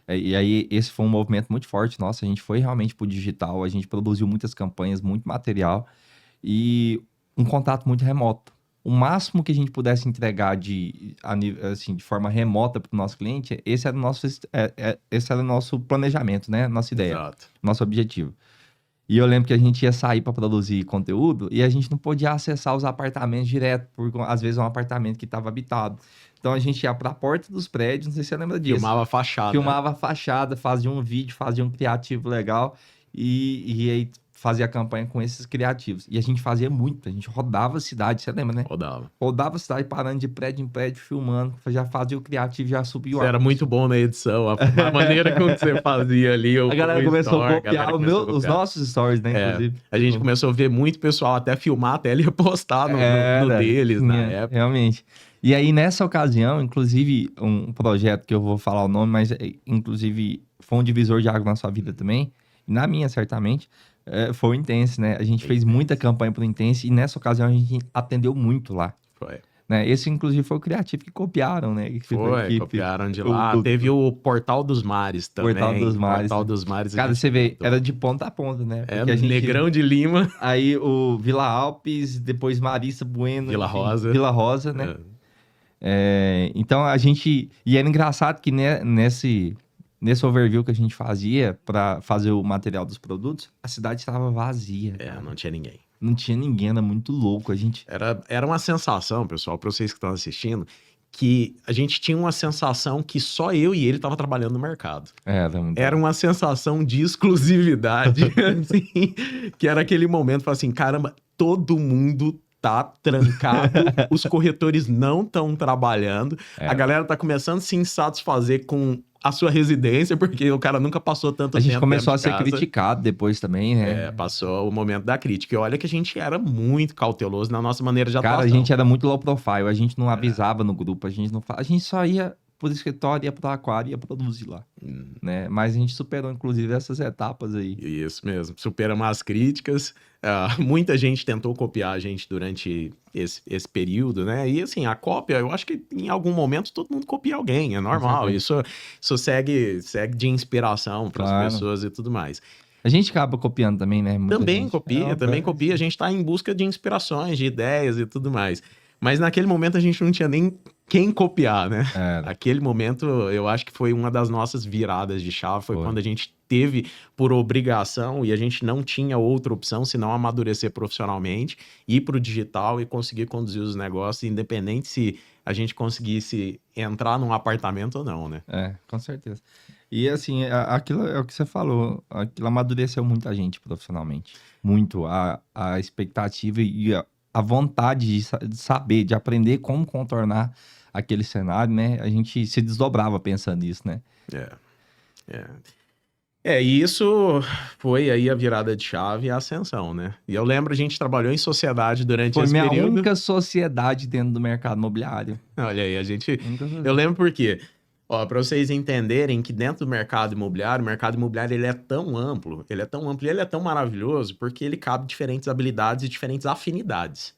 E aí, esse foi um movimento muito forte. Nossa, a gente foi realmente pro digital, a gente produziu muitas campanhas, muito material e um contato muito remoto. O máximo que a gente pudesse entregar assim, de forma remota para o nosso cliente, esse era o nosso planejamento, né? Nossa ideia, Exato. nosso objetivo. E eu lembro que a gente ia sair para produzir conteúdo e a gente não podia acessar os apartamentos direto, porque às vezes é um apartamento que estava habitado. Então a gente ia para a porta dos prédios, não sei se você lembra disso. Filmava a fachada. Filmava a fachada, fazia um vídeo, fazia um criativo legal e aí fazia a campanha com esses criativos. E a gente fazia muito, a gente rodava a cidade, você lembra, né? Rodava a cidade parando de prédio em prédio, filmando, já fazia o criativo, já subia o Você era muito bom na edição, a maneira como você fazia ali. A galera começou a copiar os nossos stories, né, inclusive. A gente começou a ver muito pessoal até filmar, até ele postar no deles na época. Realmente. E aí, nessa ocasião, inclusive, um projeto que eu vou falar o nome, mas inclusive foi um divisor de água na sua vida também, e na minha, certamente, foi o Intense, né? A gente fez muita campanha pro Intense e nessa ocasião a gente atendeu muito lá. Foi. Né? Esse, inclusive, foi o criativo que copiaram, né? Copiaram de lá. Teve o Portal dos Mares também. Portal dos Mares. Cara, você vê, era de ponta a ponta, né? Porque a gente... Negrão de Lima. Aí o Vila Alpes, depois Marissa Bueno. Vila Rosa. Vila Rosa, né? Então a gente... E era engraçado que nesse overview que a gente fazia para fazer o material dos produtos, a cidade estava vazia. Não tinha ninguém. Não tinha ninguém, era muito louco. A gente... Era uma sensação, pessoal, para vocês que estão assistindo, que a gente tinha uma sensação que só eu e ele tava trabalhando no mercado. Era uma sensação de exclusividade, assim, que era aquele momento, falar assim, caramba, todo mundo tá trancado, os corretores não estão trabalhando, a galera tá começando a se insatisfazer com a sua residência, porque o cara nunca passou tanto tempo. A gente começou a ser criticado depois também, né? Passou o momento da crítica. E olha que a gente era muito cauteloso na nossa maneira de atuação. Cara, a gente era muito low profile, a gente não avisava no grupo, a gente só ia pro escritório, ia pro aquário e ia produzir lá, né? Mas a gente superou, inclusive, essas etapas aí. Isso mesmo, superamos as críticas. Muita gente tentou copiar a gente durante esse período, né? E assim, a cópia, eu acho que em algum momento todo mundo copia alguém, é normal. Isso segue de inspiração para as pessoas e tudo mais. A gente acaba copiando também, né? Também copia. A gente tá em busca de inspirações, de ideias e tudo mais. Mas naquele momento a gente não tinha nem quem copiar, né? Aquele momento, eu acho que foi uma das nossas viradas de chave. Foi quando a gente teve por obrigação e a gente não tinha outra opção senão amadurecer profissionalmente, ir pro digital e conseguir conduzir os negócios, independente se a gente conseguisse entrar num apartamento ou não, né? Com certeza. E assim, aquilo é o que você falou, aquilo amadureceu muita gente profissionalmente. Muito. A expectativa e a vontade de saber, de aprender como contornar aquele cenário, né? A gente se desdobrava pensando nisso, né? E isso foi aí a virada de chave e a ascensão, né? E eu lembro, a gente trabalhou em sociedade durante esse período. Foi minha única sociedade dentro do mercado imobiliário. Olha aí, eu lembro por quê? Para vocês entenderem que dentro do mercado imobiliário, o mercado imobiliário ele é tão amplo e ele é tão maravilhoso porque ele cabe diferentes habilidades e diferentes afinidades.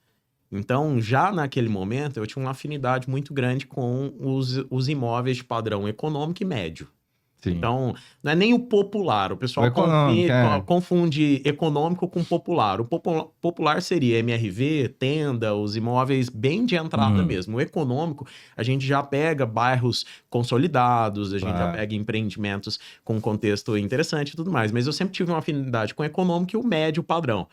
Então, já naquele momento, eu tinha uma afinidade muito grande com os imóveis de padrão econômico e médio. Sim. Então, não é nem o popular. O pessoal confunde econômico com popular. O popular seria MRV, tenda, os imóveis bem de entrada mesmo. O econômico, a gente já pega bairros consolidados, a gente já pega empreendimentos com contexto interessante e tudo mais. Mas eu sempre tive uma afinidade com o econômico e o médio padrão.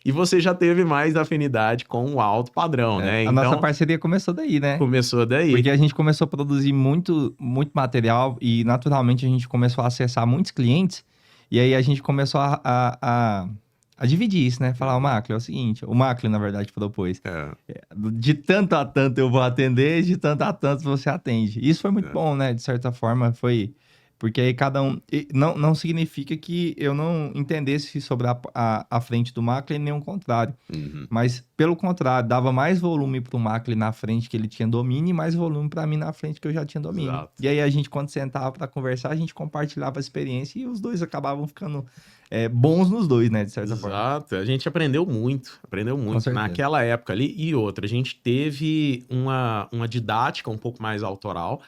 E você já teve mais afinidade com o alto padrão, né? A nossa parceria começou daí, né? Começou daí. Porque a gente começou a produzir muito material e, naturalmente, a gente começou a acessar muitos clientes. E aí, a gente começou a dividir isso, né? Falar, o Macli, é o seguinte... O Macli, na verdade, propôs. De tanto a tanto eu vou atender, de tanto a tanto você atende. Isso foi muito bom, né? De certa forma, foi... Porque aí cada um... Não significa que eu não entendesse sobre a frente do Macli, nem o contrário. Mas, pelo contrário, dava mais volume pro Macli na frente que ele tinha domínio e mais volume para mim na frente que eu já tinha domínio. Exato. E aí a gente, quando sentava para conversar, a gente compartilhava a experiência e os dois acabavam ficando bons nos dois, né? De certa forma. Exato. A gente aprendeu muito naquela época ali. E outra, a gente teve uma didática um pouco mais autoral.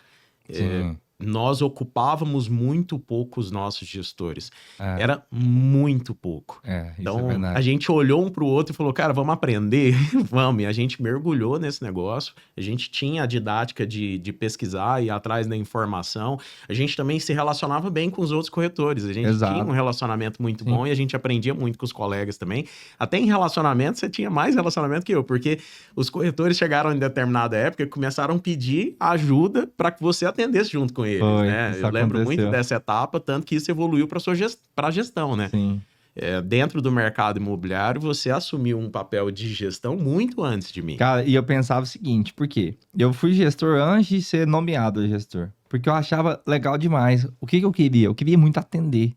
nós ocupávamos muito pouco os nossos gestores. É, Era muito pouco. isso é Então, a verdade. gente olhou um para o outro e falou, cara, vamos aprender? Vamos. E a gente mergulhou nesse negócio. A gente tinha a didática de pesquisar e ir atrás da informação. A gente também se relacionava bem com os outros corretores. A gente tinha um Exato. relacionamento muito Sim. bom e a gente aprendia muito com os colegas também. Até em relacionamento, você tinha mais relacionamento que eu, porque os corretores chegaram em determinada época e começaram a pedir ajuda para que você atendesse junto com eles, Foi, né? isso Eu lembro muito aconteceu. dessa etapa, tanto que isso evoluiu para a gestão, né? Sim. Dentro do mercado imobiliário, você assumiu um papel de gestão muito antes de mim. Cara, e eu pensava o seguinte, por quê? Eu fui gestor antes de ser nomeado a gestor. Porque eu achava legal demais. O que eu queria? Eu queria muito atender.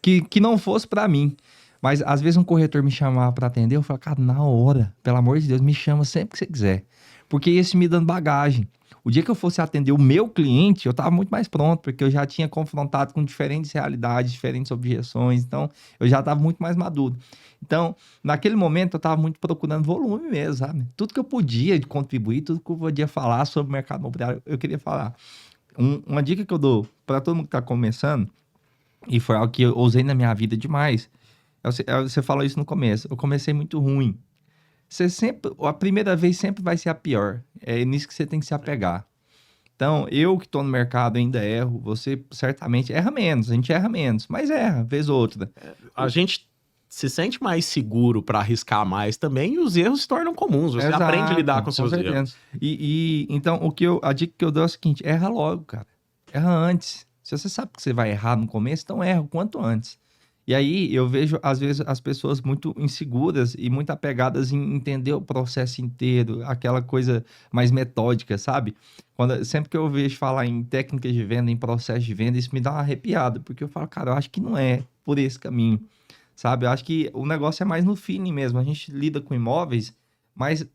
Que não fosse pra mim. Mas às vezes um corretor me chamava pra atender, eu falava, cara, na hora, pelo amor de Deus, me chama sempre que você quiser. Porque esse me dando bagagem. O dia que eu fosse atender o meu cliente, eu tava muito mais pronto, porque eu já tinha confrontado com diferentes realidades, diferentes objeções, então eu já tava muito mais maduro. Então, naquele momento, eu tava muito procurando volume mesmo, sabe? Tudo que eu podia de contribuir, tudo que eu podia falar sobre o mercado imobiliário, eu queria falar. Uma dica que eu dou para todo mundo que tá começando, e foi algo que eu usei na minha vida demais, você falou isso no começo, eu comecei muito ruim. A primeira vez sempre vai ser a pior. É nisso que você tem que se apegar. Então, eu que tô no mercado ainda erro, você certamente erra menos, a gente erra menos, mas erra, vez ou outra. A gente se sente mais seguro para arriscar mais também e os erros se tornam comuns. Você aprende a lidar com seus certeza. erros. Então, a dica que eu dou é a seguinte, erra logo, cara. Erra antes. Se você sabe que você vai errar no começo, então erra o quanto antes. E aí eu vejo, às vezes, as pessoas muito inseguras e muito apegadas em entender o processo inteiro, aquela coisa mais metódica, sabe? Sempre que eu vejo falar em técnicas de venda, em processo de venda, isso me dá uma arrepiada, porque eu falo, cara, eu acho que não é por esse caminho, sabe? Eu acho que o negócio é mais no feeling mesmo. A gente lida com imóveis, mas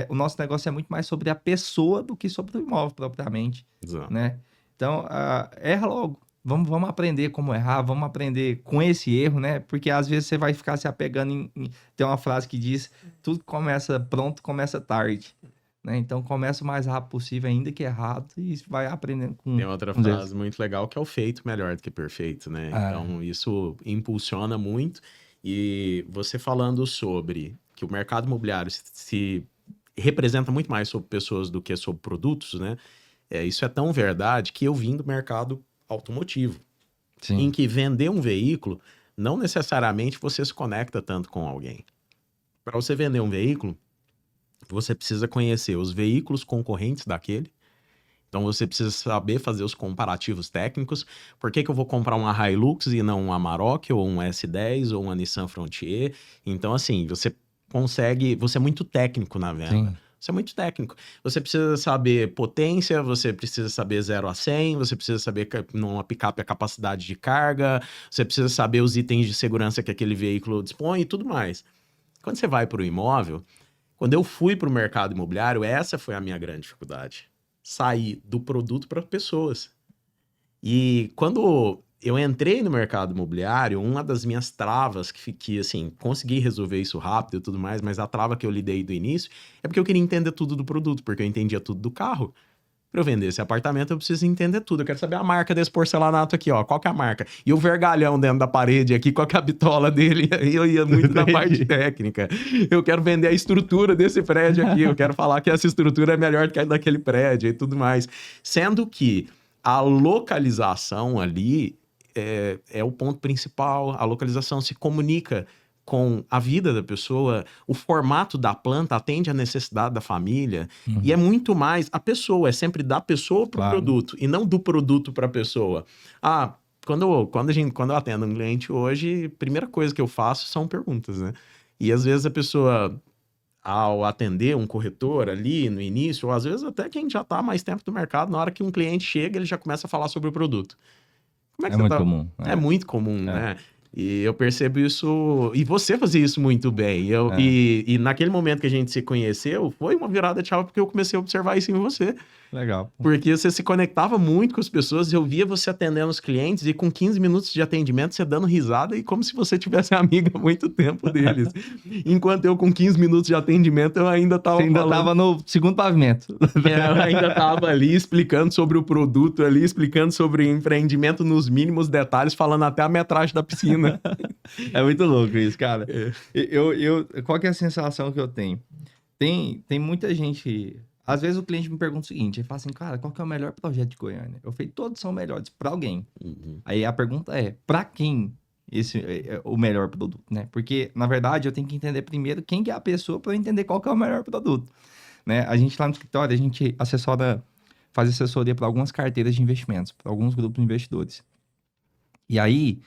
o nosso negócio é muito mais sobre a pessoa do que sobre o imóvel propriamente, Exato. né? Então, erra logo. Vamos aprender como errar, vamos aprender com esse erro, né? Porque às vezes você vai ficar se apegando Tem uma frase que diz, tudo que começa pronto, começa tarde. Né? Então começa o mais rápido possível, ainda que errado, e vai aprendendo com... Tem outra frase muito legal que é o feito melhor do que perfeito, né? Então isso impulsiona muito. E você falando sobre que o mercado imobiliário se representa muito mais sobre pessoas do que sobre produtos, né? Isso é tão verdade que eu vim do mercado automotivo, Sim. em que vender um veículo, não necessariamente você se conecta tanto com alguém. Para você vender um veículo, você precisa conhecer os veículos concorrentes daquele. Então você precisa saber fazer os comparativos técnicos. Por que eu vou comprar uma Hilux e não um Amarok, ou um S10, ou uma Nissan Frontier? Então, assim, você é muito técnico na venda. Sim. Você é muito técnico. Você precisa saber potência, você precisa saber 0 a 100, você precisa saber numa picape a capacidade de carga, você precisa saber os itens de segurança que aquele veículo dispõe e tudo mais. Quando você vai para o imóvel, quando eu fui para o mercado imobiliário, essa foi a minha grande dificuldade. Sair do produto para pessoas. E quando eu entrei no mercado imobiliário, uma das minhas travas, que assim, consegui resolver isso rápido e tudo mais, mas a trava que eu lidei do início é porque eu queria entender tudo do produto, porque eu entendia tudo do carro. Para eu vender esse apartamento, eu preciso entender tudo. Eu quero saber a marca desse porcelanato aqui, ó. Qual que é a marca? E o vergalhão dentro da parede aqui, qual que é a bitola dele? Aí eu ia muito na parte técnica. Eu quero vender a estrutura desse prédio aqui. Eu quero falar que essa estrutura é melhor do que a daquele prédio e tudo mais. Sendo que a localização ali é o ponto principal. A localização se comunica com a vida da pessoa, o formato da planta atende à necessidade da família, e é muito mais a pessoa, é sempre da pessoa para o produto, e não do produto para a pessoa. Quando eu atendo um cliente hoje, a primeira coisa que eu faço são perguntas, né? E às vezes a pessoa, ao atender um corretor ali no início, ou às vezes até quem já está há mais tempo no mercado, na hora que um cliente chega, ele já começa a falar sobre o produto. Como é que você muito tá? comum. É muito comum, né? E eu percebo isso... E você fazia isso muito bem. E naquele momento que a gente se conheceu, foi uma virada de chave porque eu comecei a observar isso em você. Legal. Porque você se conectava muito com as pessoas, eu via você atendendo os clientes e com 15 minutos de atendimento você dando risada e como se você tivesse amiga há muito tempo deles. Enquanto eu com 15 minutos de atendimento eu ainda tava Você ainda falando... tava no segundo pavimento. Eu ainda tava ali explicando sobre o produto ali, explicando sobre empreendimento nos mínimos detalhes, falando até a metragem da piscina. É muito louco isso, cara. Qual que é a sensação que eu tenho? Tem muita gente... Às vezes o cliente me pergunta o seguinte, ele fala assim, cara, qual que é o melhor projeto de Goiânia? Eu falei, todos são melhores para alguém. Aí a pergunta é, para quem esse é o melhor produto, né? Porque, na verdade, eu tenho que entender primeiro quem que é a pessoa para eu entender qual que é o melhor produto, né? A gente lá no escritório, a gente faz assessoria para algumas carteiras de investimentos, para alguns grupos de investidores. E aí,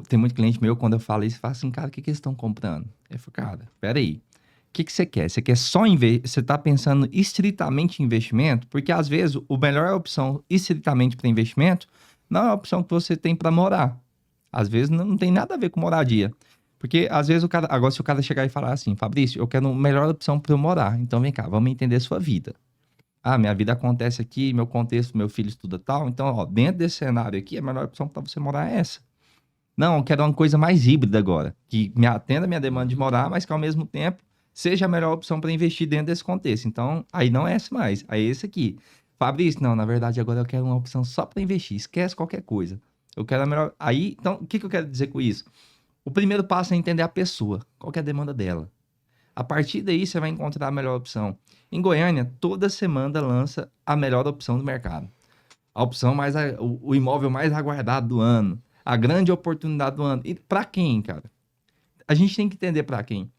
tem muito cliente meu, quando eu falo isso, fala assim, cara, o que eles estão comprando? Eu falo, cara, peraí. O que você quer? Você quer só investir? Você está pensando estritamente em investimento? Porque às vezes a melhor opção estritamente para investimento não é a opção que você tem para morar. Às vezes não tem nada a ver com moradia. Porque às vezes o cara. Agora, se o cara chegar e falar assim, Fabrício, eu quero a melhor opção para eu morar. Então vem cá, vamos entender sua vida. Ah, minha vida acontece aqui, meu contexto, meu filho estuda tal. Então, ó, dentro desse cenário aqui, a melhor opção para você morar é essa. Não, eu quero uma coisa mais híbrida agora, que me atenda a minha demanda de morar, mas que ao mesmo tempo seja a melhor opção para investir dentro desse contexto. Então, aí não é esse mais, aí é esse aqui. Fabrício, não, na verdade agora eu quero uma opção só para investir, esquece qualquer coisa. Eu quero a melhor... Aí, então, o que eu quero dizer com isso? O primeiro passo é entender a pessoa, qual que é a demanda dela. A partir daí, você vai encontrar a melhor opção. Em Goiânia, toda semana lança a melhor opção do mercado. A opção o imóvel mais aguardado do ano, a grande oportunidade do ano. E para quem, cara? A gente tem que entender para quem.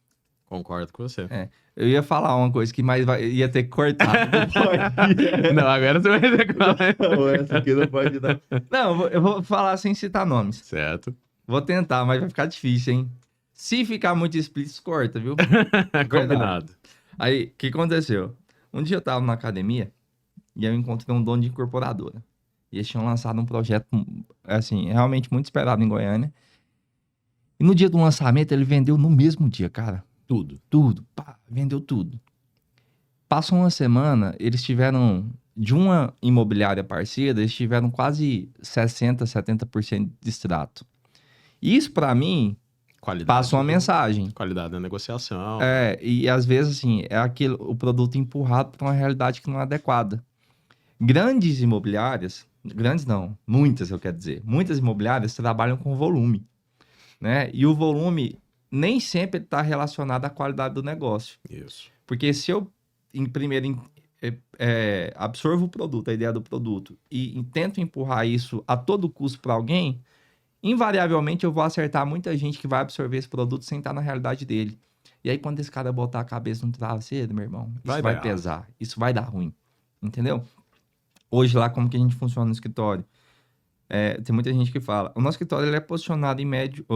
Concordo com você. Eu ia falar uma coisa que ia ter que cortar. Não, agora você vai ter que falar. Não, essa aqui não pode dar. Não, eu vou falar sem citar nomes. Certo. Vou tentar, mas vai ficar difícil, hein? Se ficar muito explícito, corta, viu? Combinado. Aí, o que aconteceu? Um dia eu tava na academia e eu encontrei um dono de incorporadora. E eles tinham lançado um projeto, assim, realmente muito esperado em Goiânia. E no dia do lançamento, ele vendeu no mesmo dia, cara. Tudo. Pá, vendeu tudo. Passou uma semana, eles tiveram, de uma imobiliária parceira, eles tiveram quase 60%, 70% de extrato. E isso, pra mim, passa uma mensagem. Qualidade da negociação. E às vezes, assim, é o produto empurrado para uma realidade que não é adequada. Grandes imobiliárias, grandes não, muitas eu quero dizer, muitas imobiliárias trabalham com volume, né? E o volume nem sempre está relacionado à qualidade do negócio. Isso. Porque se eu, primeiro, absorvo o produto, a ideia do produto, e tento empurrar isso a todo custo para alguém, invariavelmente eu vou acertar muita gente que vai absorver esse produto sem estar na realidade dele. E aí, quando esse cara botar a cabeça no travesseiro, meu irmão, isso vai pesar, isso vai dar ruim, entendeu? Hoje lá, como que a gente funciona no escritório? Tem muita gente que fala, o nosso escritório ele é posicionado em médio,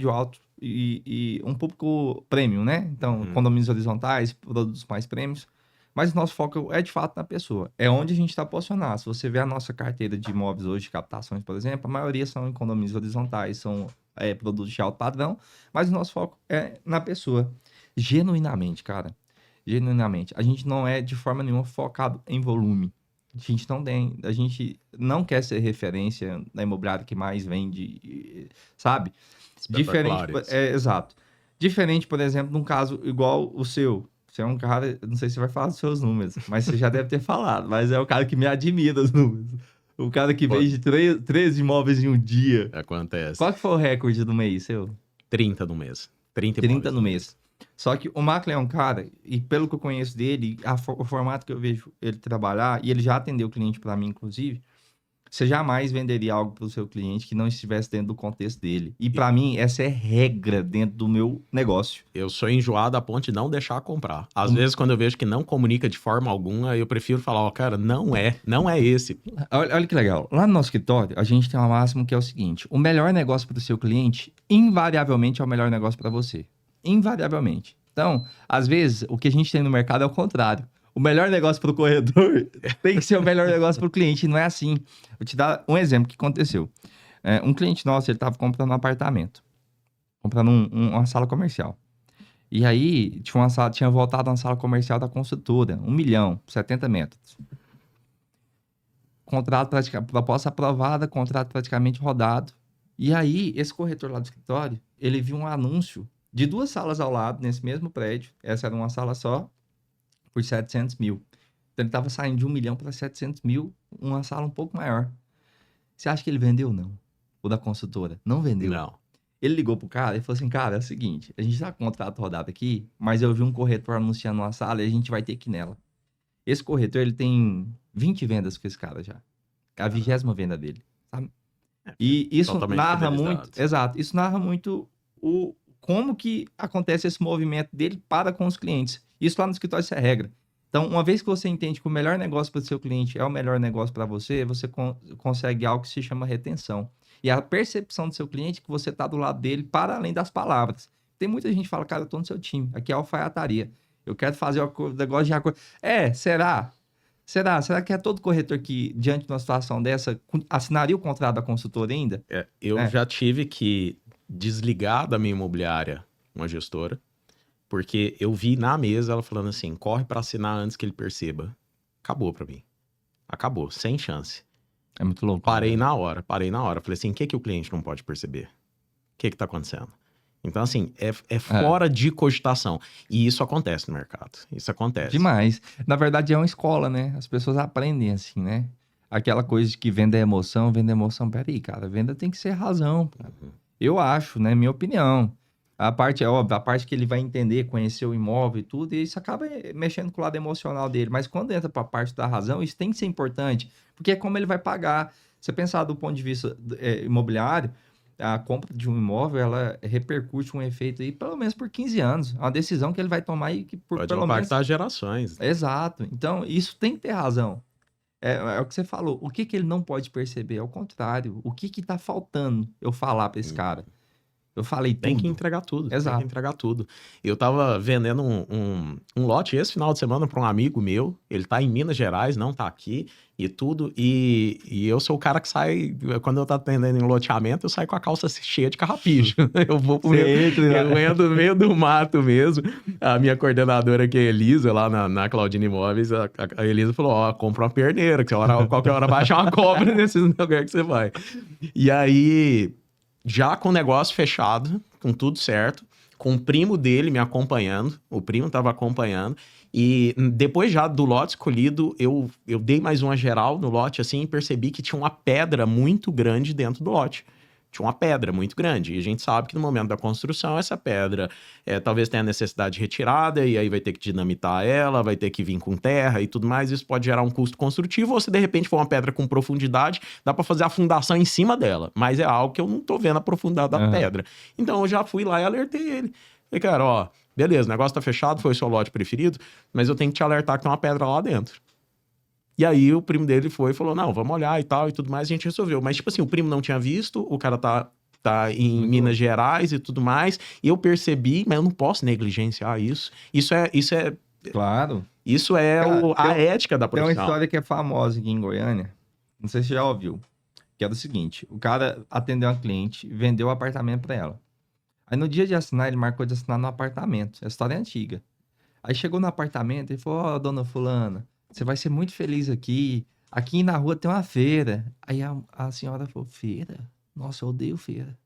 alto e um público premium, né? Então, condomínios horizontais, produtos mais premiums. Mas o nosso foco é, de fato, na pessoa. É onde a gente está posicionado. Se você vê a nossa carteira de imóveis hoje, de captações, por exemplo, a maioria são em condomínios horizontais, são produtos de alto padrão, mas o nosso foco é na pessoa. Genuinamente, cara. Genuinamente. A gente não é, de forma nenhuma, focado em volume. A gente não quer ser referência na imobiliária que mais vende, sabe? Diferente, exato. Diferente, por exemplo, num caso igual o seu. Você é um cara, não sei se você vai falar dos seus números, mas você já deve ter falado, mas é o cara que me admira os números. O cara que vende 13 imóveis em um dia. Acontece. Qual que foi o recorde do mês seu? 30 no mês. 30 no mês. Só que o Macler é um cara, e pelo que eu conheço dele, o formato que eu vejo ele trabalhar, e ele já atendeu o cliente para mim, inclusive, você jamais venderia algo para o seu cliente que não estivesse dentro do contexto dele. E para mim, essa é regra dentro do meu negócio. Eu sou enjoado a ponto de não deixar comprar. Às vezes, quando eu vejo que não comunica de forma alguma, eu prefiro falar, cara, não é esse. Olha que legal. Lá no nosso escritório, a gente tem uma máxima que é o seguinte, o melhor negócio para o seu cliente, invariavelmente, é o melhor negócio para você. Invariavelmente. Então, às vezes, o que a gente tem no mercado é o contrário. O melhor negócio para o corretor tem que ser o melhor negócio para o cliente. Não é assim. Vou te dar um exemplo que aconteceu. Um cliente nosso, ele estava comprando um apartamento. Comprando uma sala comercial. E aí, tinha voltado uma sala comercial da construtora, 1 milhão, 70 metros. Proposta aprovada, contrato praticamente rodado. E aí, esse corretor lá do escritório, ele viu um anúncio de 2 salas ao lado, nesse mesmo prédio. Essa era uma sala só, por 700 mil. Então, ele estava saindo de 1 milhão para 700 mil, uma sala um pouco maior. Você acha que ele vendeu? Não. O da consultora? Não vendeu. Não. Ele ligou pro cara e falou assim, cara, é o seguinte, a gente tá com o contrato rodado aqui, mas eu vi um corretor anunciando uma sala e a gente vai ter que ir nela. Esse corretor, ele tem 20 vendas com esse cara já. É a 20ª venda dele, sabe? E isso Totalmente narra fidelizado. muito, exato, isso narra muito como que acontece esse movimento dele para com os clientes. Isso lá no escritório, isso é regra. Então, uma vez que você entende que o melhor negócio para o seu cliente é o melhor negócio para você, você consegue algo que se chama retenção. E a percepção do seu cliente que você está do lado dele para além das palavras. Tem muita gente que fala, cara, eu estou no seu time, aqui é alfaiataria. Eu quero fazer o negócio de acordo. Será? Será que é todo corretor que, diante de uma situação dessa, assinaria o contrato da consultora ainda? Eu já tive que desligar da minha imobiliária uma gestora, porque eu vi na mesa ela falando assim, corre para assinar antes que ele perceba. Acabou para mim. Acabou, sem chance. É muito louco. Parei na hora. Falei assim, o que o cliente não pode perceber? O que tá acontecendo? Então, assim, é fora de cogitação. E isso acontece no mercado. Isso acontece. Demais. Na verdade, é uma escola, né? As pessoas aprendem assim, né? Aquela coisa de que venda é emoção. Peraí, cara, venda tem que ser razão. Cara. Eu acho, né? Minha opinião. A parte, é óbvio, a parte que ele vai entender, conhecer o imóvel e tudo, e isso acaba mexendo com o lado emocional dele. Mas quando entra para a parte da razão, isso tem que ser importante, porque é como ele vai pagar. Se você pensar do ponto de vista imobiliário, a compra de um imóvel, ela repercute um efeito aí pelo menos por 15 anos. É uma decisão que ele vai tomar aí que por Pode pelo menos... impactar gerações. Exato. Então, isso tem que ter razão. É o que você falou. O que ele não pode perceber? Ao contrário. O que tá faltando eu falar para esse cara? Eu falei tudo. Tem que entregar tudo. Exato. Tem que entregar tudo. Eu tava vendendo um lote esse final de semana para um amigo meu. Ele tá em Minas Gerais, não tá aqui e tudo. E eu sou o cara que sai... Quando eu tô atendendo em loteamento, eu saio com a calça cheia de carrapicho. Eu vou pro eu entro no meio do mato mesmo. A minha coordenadora, que é a Elisa, lá na Claudina Imóveis, a Elisa falou, ó, compra uma perneira, que qualquer hora vai achar uma cobra nesses lugares que você vai. E aí... Já com o negócio fechado, com tudo certo, com o primo dele me acompanhando, o primo tava acompanhando, e depois já do lote escolhido, eu dei mais uma geral no lote, assim, e percebi que tinha uma pedra muito grande dentro do lote. Tinha uma pedra muito grande, e a gente sabe que no momento da construção, essa pedra talvez tenha necessidade de retirada, e aí vai ter que dinamitar ela, vai ter que vir com terra e tudo mais, isso pode gerar um custo construtivo, ou se de repente for uma pedra com profundidade, dá para fazer a fundação em cima dela, mas é algo que eu não tô vendo a profundidade da pedra. Então eu já fui lá e alertei ele. Falei, cara, ó, beleza, o negócio tá fechado, foi o seu lote preferido, mas eu tenho que te alertar que tem uma pedra lá dentro. E aí o primo dele foi e falou, não, vamos olhar e tal e tudo mais, a gente resolveu. Mas tipo assim, o primo não tinha visto, o cara tá em Minas Gerais e tudo mais, e eu percebi, mas eu não posso negligenciar isso. Isso é Claro. Isso é a ética da profissão. Tem uma história que é famosa aqui em Goiânia, não sei se você já ouviu, que é do seguinte, o cara atendeu uma cliente, vendeu o apartamento para ela. Aí no dia de assinar, ele marcou de assinar no apartamento. A história é antiga. Aí chegou no apartamento e falou, ó, dona fulana, você vai ser muito feliz aqui. Aqui na rua tem uma feira. Aí a senhora falou, feira? Nossa, eu odeio feira.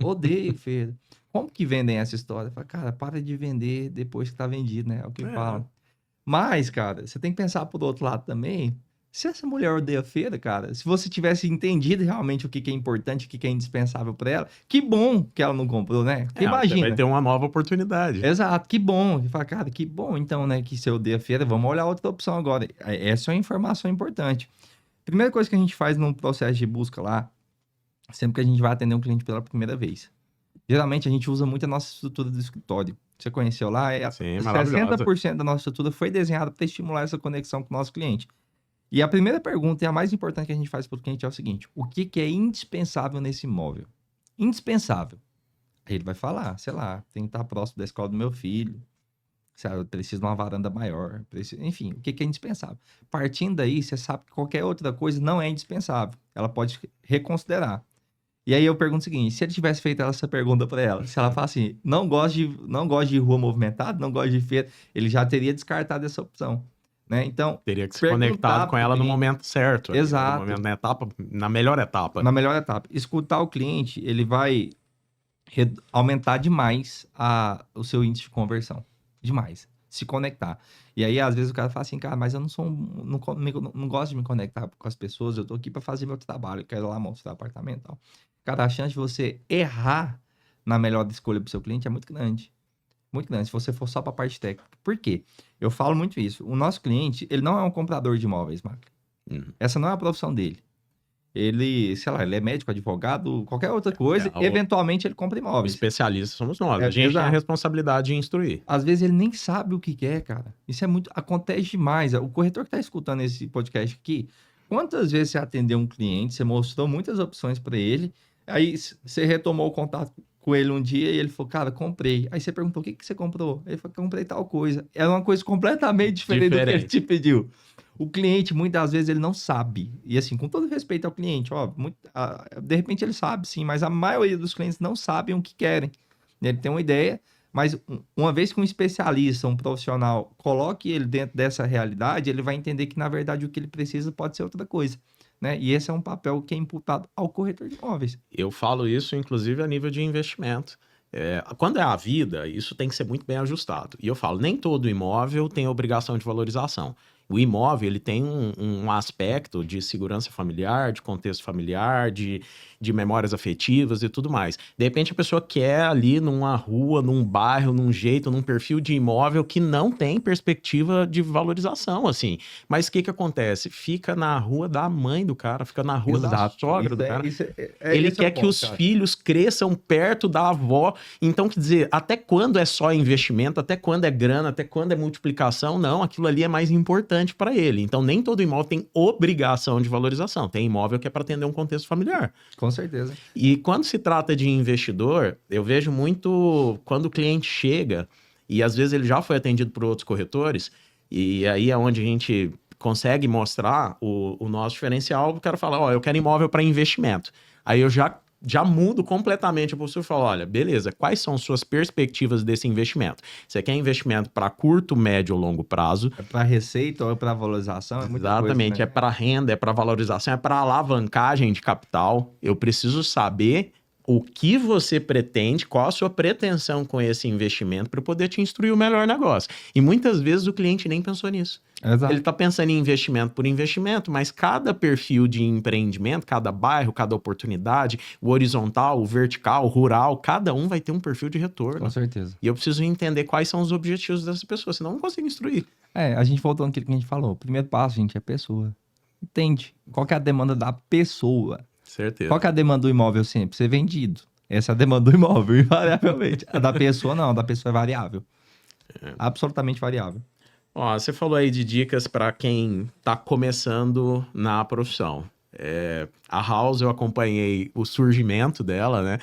Odeio feira. Como que vendem essa história? Fala, cara, para de vender depois que tá vendido, né? É o que falam. Mas, cara, você tem que pensar por outro lado também. Se essa mulher odeia feira, cara, se você tivesse entendido realmente o que é importante, o que é indispensável para ela, que bom que ela não comprou, né? Porque imagina. Você vai ter uma nova oportunidade. Exato, que bom. Você fala, cara, que bom então, né? Que você odeia feira, vamos olhar outra opção agora. Essa é uma informação importante. Primeira coisa que a gente faz num processo de busca lá, sempre que a gente vai atender um cliente pela primeira vez. Geralmente a gente usa muito a nossa estrutura do escritório. Você conheceu lá? Sim, 60% da nossa estrutura foi desenhada para estimular essa conexão com o nosso cliente. E a primeira pergunta e a mais importante que a gente faz para o cliente é o seguinte: o que é indispensável nesse imóvel? Indispensável. Aí ele vai falar, sei lá, tem que estar próximo da escola do meu filho, eu preciso de uma varanda maior, enfim, o que é indispensável? Partindo daí, você sabe que qualquer outra coisa não é indispensável. Ela pode reconsiderar. E aí eu pergunto o seguinte, se ele tivesse feito essa pergunta para ela, se ela fala assim, não gosto de rua movimentada, não gosto de feira, ele já teria descartado essa opção, né? Então, Teria que se conectado perguntar com para o ela no cliente, momento certo, ali, né? No exato, momento, na melhor etapa. na melhor etapa. Escutar o cliente, ele vai aumentar demais o seu índice de conversão. Demais. Se conectar. E aí, às vezes, o cara fala assim, cara, mas eu não gosto de me conectar com as pessoas, eu tô aqui para fazer meu trabalho, eu quero lá mostrar o apartamento e tal. Cara, a chance de você errar na melhor escolha pro seu cliente é muito grande. Muito grande, se você for só para a parte técnica. Por quê? Eu falo muito isso. O nosso cliente, ele não é um comprador de imóveis, Marco. Essa não é a profissão dele. Ele, sei lá, ele é médico, advogado, qualquer outra coisa, eventualmente ele compra O imóveis. especialista somos nós. A gente tem a responsabilidade de instruir. Às vezes ele nem sabe o que quer, cara. Isso é muito... Acontece demais. O corretor que tá escutando esse podcast aqui, quantas vezes você atendeu um cliente, você mostrou muitas opções para ele, aí você retomou o contato com ele um dia e ele falou, cara, comprei. Aí você perguntou, o que você comprou? Ele falou, comprei tal coisa. Era uma coisa completamente diferente do que ele te pediu. O cliente, muitas vezes, ele não sabe. E assim, com todo respeito ao cliente, ó, de repente ele sabe sim, mas a maioria dos clientes não sabem o que querem. Ele tem uma ideia, mas uma vez que um especialista, um profissional, coloque ele dentro dessa realidade, ele vai entender que, na verdade, o que ele precisa pode ser outra coisa. Né? E esse é um papel que é imputado ao corretor de imóveis. Eu falo isso, inclusive, a nível de investimento. Quando é a vida, isso tem que ser muito bem ajustado. E eu falo, nem todo imóvel tem obrigação de valorização. O imóvel, ele tem um aspecto de segurança familiar, de contexto familiar, de memórias afetivas e tudo mais. De repente, a pessoa quer ali numa rua, num bairro, num jeito, num perfil de imóvel que não tem perspectiva de valorização, assim. Mas o que acontece? Fica na rua da mãe do cara, fica na rua da sogra do cara. Ele quer que os filhos cresçam perto da avó. Então, quer dizer, até quando é só investimento, até quando é grana, até quando é multiplicação? Não, aquilo ali é mais importante para ele. Então, nem todo imóvel tem obrigação de valorização. Tem imóvel que é para atender um contexto familiar. Com certeza. E quando se trata de investidor, eu vejo muito quando o cliente chega, e às vezes ele já foi atendido por outros corretores, e aí é onde a gente consegue mostrar o nosso diferencial. O cara fala, ó, eu quero imóvel para investimento. Aí eu já mudo completamente a postura e falo, olha, beleza, quais são suas perspectivas desse investimento? Você quer investimento para curto, médio ou longo prazo? É para receita ou é para valorização? É muita Exatamente, coisa, né? É para renda, é para valorização, é para alavancagem de capital. Eu preciso saber o que você pretende, qual a sua pretensão com esse investimento para poder te instruir o melhor negócio. E muitas vezes o cliente nem pensou nisso. Exato. Ele está pensando em investimento por investimento, mas cada perfil de empreendimento, cada bairro, cada oportunidade, o horizontal, o vertical, o rural, cada um vai ter um perfil de retorno. Com certeza. E eu preciso entender quais são os objetivos dessa pessoa, senão eu não consigo instruir. A gente voltou naquilo que a gente falou. O primeiro passo, gente, é pessoa. Entende? Qual que é a demanda da pessoa? Certeza. Qual que é a demanda do imóvel sempre? Ser vendido. Essa é a demanda do imóvel, invariavelmente. A da pessoa, não. A da pessoa é variável. Absolutamente variável. Ó, você falou aí de dicas para quem está começando na profissão. A House, eu acompanhei o surgimento dela, né?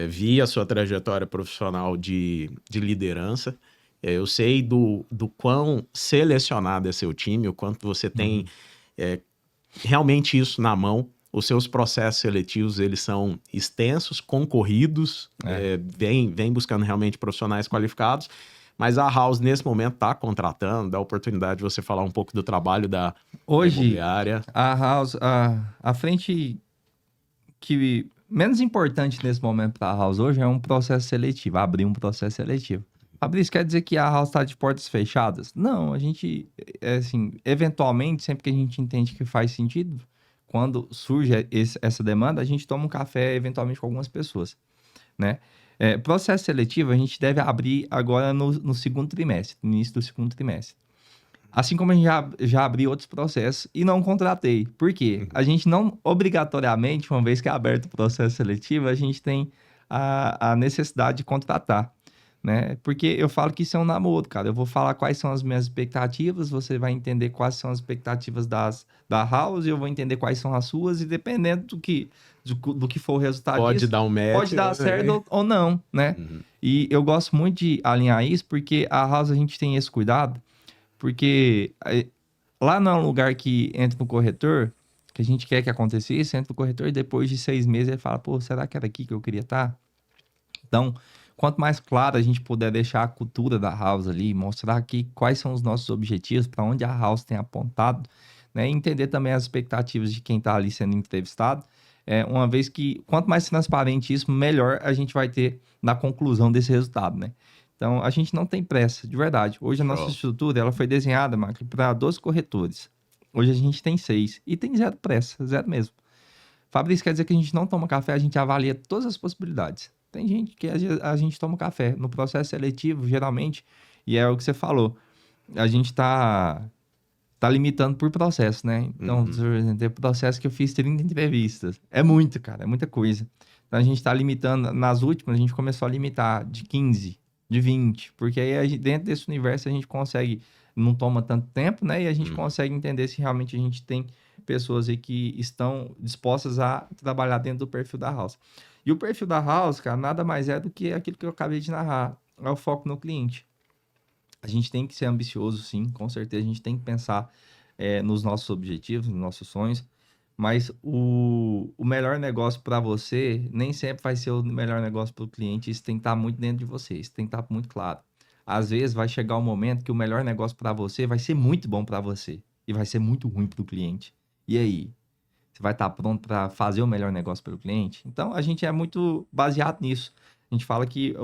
Vi a sua trajetória profissional de liderança. Eu sei do quão selecionado é seu time, o quanto você tem realmente isso na mão. Os seus processos seletivos, eles são extensos, concorridos, vem buscando realmente profissionais qualificados. Mas a House, nesse momento, está contratando, dá a oportunidade de você falar um pouco do trabalho da imobiliária. A House, a frente que menos importante nesse momento para a House hoje é um processo seletivo, abrir um processo seletivo. Abrir isso quer dizer que a House está de portas fechadas? Não, a gente, assim, eventualmente, sempre que a gente entende que faz sentido, quando surge essa demanda, a gente toma um café, eventualmente, com algumas pessoas, né? Processo seletivo a gente deve abrir agora no segundo trimestre, no início do segundo trimestre. Assim como a gente já abriu outros processos e não contratei. Por quê? A gente não, obrigatoriamente, uma vez que é aberto o processo seletivo, a gente tem a necessidade de contratar, né? Porque eu falo que isso é um namoro, cara. Eu vou falar quais são as minhas expectativas, você vai entender quais são as expectativas da House, eu vou entender quais são as suas, e dependendo do que for o resultado pode disso, dar um match, pode dar certo ou não, né? E eu gosto muito de alinhar isso, porque a House a gente tem esse cuidado, porque lá não é um lugar que entra no corretor que a gente quer que acontecesse, entra o corretor e depois de 6 meses ele fala, pô, será que era aqui que eu queria estar? Então, quanto mais claro a gente puder deixar a cultura da house ali, mostrar aqui quais são os nossos objetivos, para onde a house tem apontado, né? E entender também as expectativas de quem está ali sendo entrevistado. Uma vez que, quanto mais transparente isso, melhor a gente vai ter na conclusão desse resultado, né? Então, a gente não tem pressa, de verdade. Hoje a nossa estrutura ela foi desenhada, Marco, para 12 corretores. Hoje a gente tem 6 e tem zero pressa, zero mesmo. Fabrício, quer dizer que a gente não toma café, a gente avalia todas as possibilidades. Tem gente que a gente toma café no processo seletivo, geralmente, e é o que você falou. A gente tá limitando por processo, né? Então, tem processo que eu fiz 30 entrevistas. É muito, cara, é muita coisa. Então, a gente tá limitando. Nas últimas, a gente começou a limitar de 15, de 20, porque aí dentro desse universo a gente consegue, não toma tanto tempo, né? E a gente consegue entender se realmente a gente tem pessoas aí que estão dispostas a trabalhar dentro do perfil da house. E o perfil da house, cara, nada mais é do que aquilo que eu acabei de narrar. É o foco no cliente. A gente tem que ser ambicioso, sim, com certeza. A gente tem que pensar nos nossos objetivos, nos nossos sonhos. Mas o melhor negócio para você nem sempre vai ser o melhor negócio para o cliente. Isso tem que estar muito dentro de você. Isso tem que estar muito claro. Às vezes vai chegar um momento que o melhor negócio para você vai ser muito bom para você. E vai ser muito ruim para o cliente. E aí? Você vai estar pronto para fazer o melhor negócio pelo cliente? Então, a gente é muito baseado nisso. A gente fala que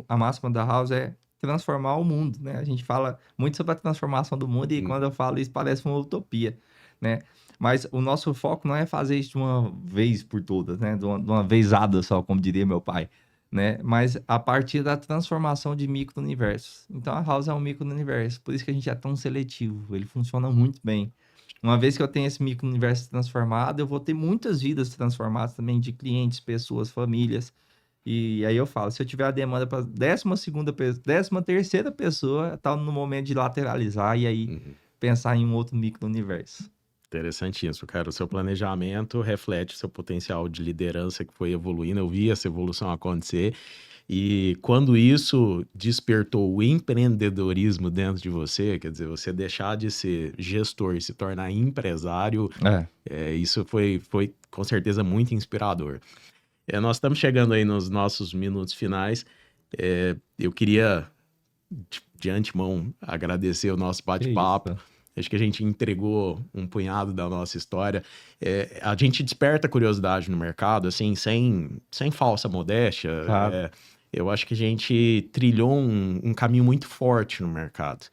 a máxima da House é transformar o mundo, né? A gente fala muito sobre a transformação do mundo e quando eu falo isso parece uma utopia, né? Mas o nosso foco não é fazer isso de uma vez por todas, né? De uma vezada só, como diria meu pai, né? Mas a partir da transformação de micro-universos. Então, a House é um micro-universo. Por isso que a gente é tão seletivo. Ele funciona muito bem. Uma vez que eu tenho esse micro-universo transformado, eu vou ter muitas vidas transformadas também de clientes, pessoas, famílias. E aí eu falo, se eu tiver a demanda para 13ª pessoa, tá no momento de lateralizar e aí pensar em um outro micro-universo. Interessantíssimo, cara. O seu planejamento reflete o seu potencial de liderança que foi evoluindo. Eu vi essa evolução acontecer. E quando isso despertou o empreendedorismo dentro de você, quer dizer, você deixar de ser gestor e se tornar empresário, isso foi com certeza muito inspirador. Nós estamos chegando aí nos nossos minutos finais. Eu queria, de antemão, agradecer o nosso bate-papo. Acho que a gente entregou um punhado da nossa história. A gente desperta curiosidade no mercado, assim, sem falsa modéstia. Claro. Eu acho que a gente trilhou um caminho muito forte no mercado.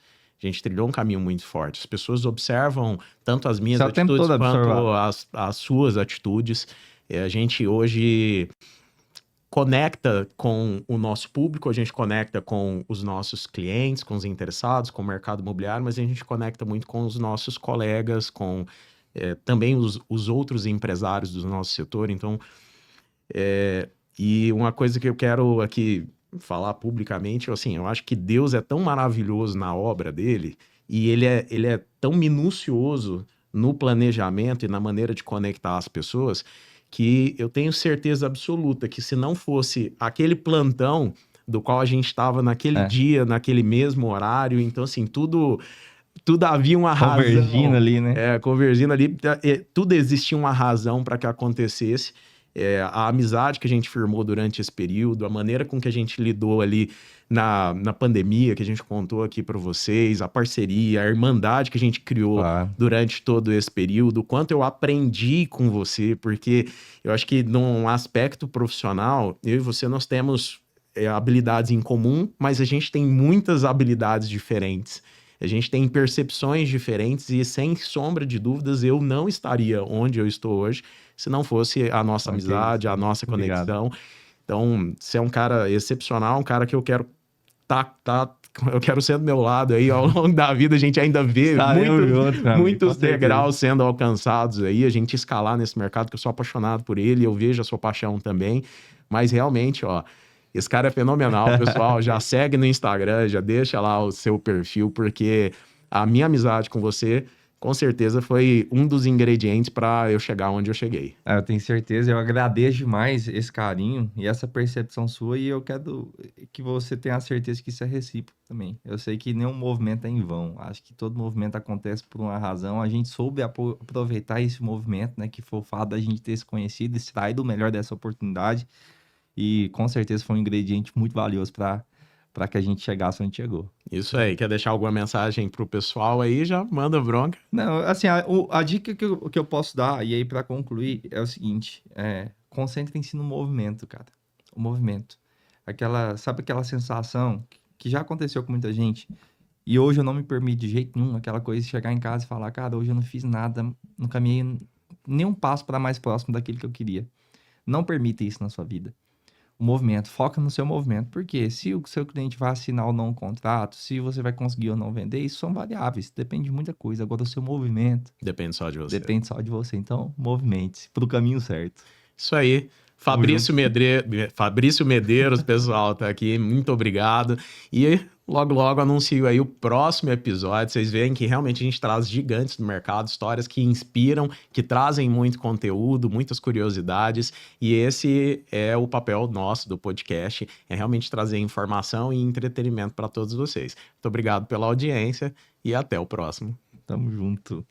A gente trilhou um caminho muito forte. As pessoas observam tanto as minhas atitudes quanto as suas atitudes. A gente hoje conecta com o nosso público, a gente conecta com os nossos clientes, com os interessados, com o mercado imobiliário, mas a gente conecta muito com os nossos colegas, com também os outros empresários do nosso setor. Então, e uma coisa que eu quero aqui falar publicamente, assim, eu acho que Deus é tão maravilhoso na obra dele e ele é tão minucioso no planejamento e na maneira de conectar as pessoas que eu tenho certeza absoluta que se não fosse aquele plantão do qual a gente estava naquele dia, naquele mesmo horário, então assim, tudo havia uma razão. Convergindo ali, né? Convergindo ali, tudo existia uma razão para que acontecesse. A amizade que a gente firmou durante esse período, a maneira com que a gente lidou ali na pandemia, que a gente contou aqui para vocês, a parceria, a irmandade que a gente criou durante todo esse período, o quanto eu aprendi com você, porque eu acho que num aspecto profissional, eu e você, nós temos habilidades em comum, mas a gente tem muitas habilidades diferentes. A gente tem percepções diferentes e, sem sombra de dúvidas, eu não estaria onde eu estou hoje se não fosse a nossa amizade, a nossa conexão. Então, você é um cara excepcional, um cara que eu quero eu quero ser do meu lado aí ao longo da vida. A gente ainda vê muitos degraus sendo alcançados aí, a gente escalar nesse mercado, que eu sou apaixonado por ele, eu vejo a sua paixão também. Mas realmente, ó, esse cara é fenomenal, pessoal. Já segue no Instagram, já deixa lá o seu perfil, porque a minha amizade com você com certeza foi um dos ingredientes para eu chegar onde eu cheguei. Eu tenho certeza, eu agradeço demais esse carinho e essa percepção sua, e eu quero que você tenha a certeza que isso é recíproco também. Eu sei que nenhum movimento é em vão, acho que todo movimento acontece por uma razão. A gente soube aproveitar esse movimento, né, que foi o fato da gente ter se conhecido, extrair do melhor dessa oportunidade, e com certeza foi um ingrediente muito valioso para que a gente chegasse onde chegou. Isso aí, quer deixar alguma mensagem pro pessoal aí? Já manda bronca. Não, assim, a dica que eu posso dar, e aí para concluir, é o seguinte: concentrem-se no movimento, cara. O movimento. Sabe aquela sensação que já aconteceu com muita gente, e hoje eu não me permito de jeito nenhum, aquela coisa de chegar em casa e falar, cara, hoje eu não fiz nada, não caminhei nenhum passo para mais próximo daquilo que eu queria. Não permita isso na sua vida. O movimento, foca no seu movimento, porque se o seu cliente vai assinar ou não um contrato, se você vai conseguir ou não vender, isso são variáveis, depende de muita coisa. Agora, o seu movimento Depende só de você. depende só de você. Então, movimente-se pro caminho certo. Isso aí. Fabrício Medeiros, pessoal, tá aqui. Muito obrigado. E logo, logo anuncio aí o próximo episódio. Vocês veem que realmente a gente traz gigantes do mercado, histórias que inspiram, que trazem muito conteúdo, muitas curiosidades. E esse é o papel nosso do podcast, é realmente trazer informação e entretenimento para todos vocês. Muito obrigado pela audiência e até o próximo. Tamo junto.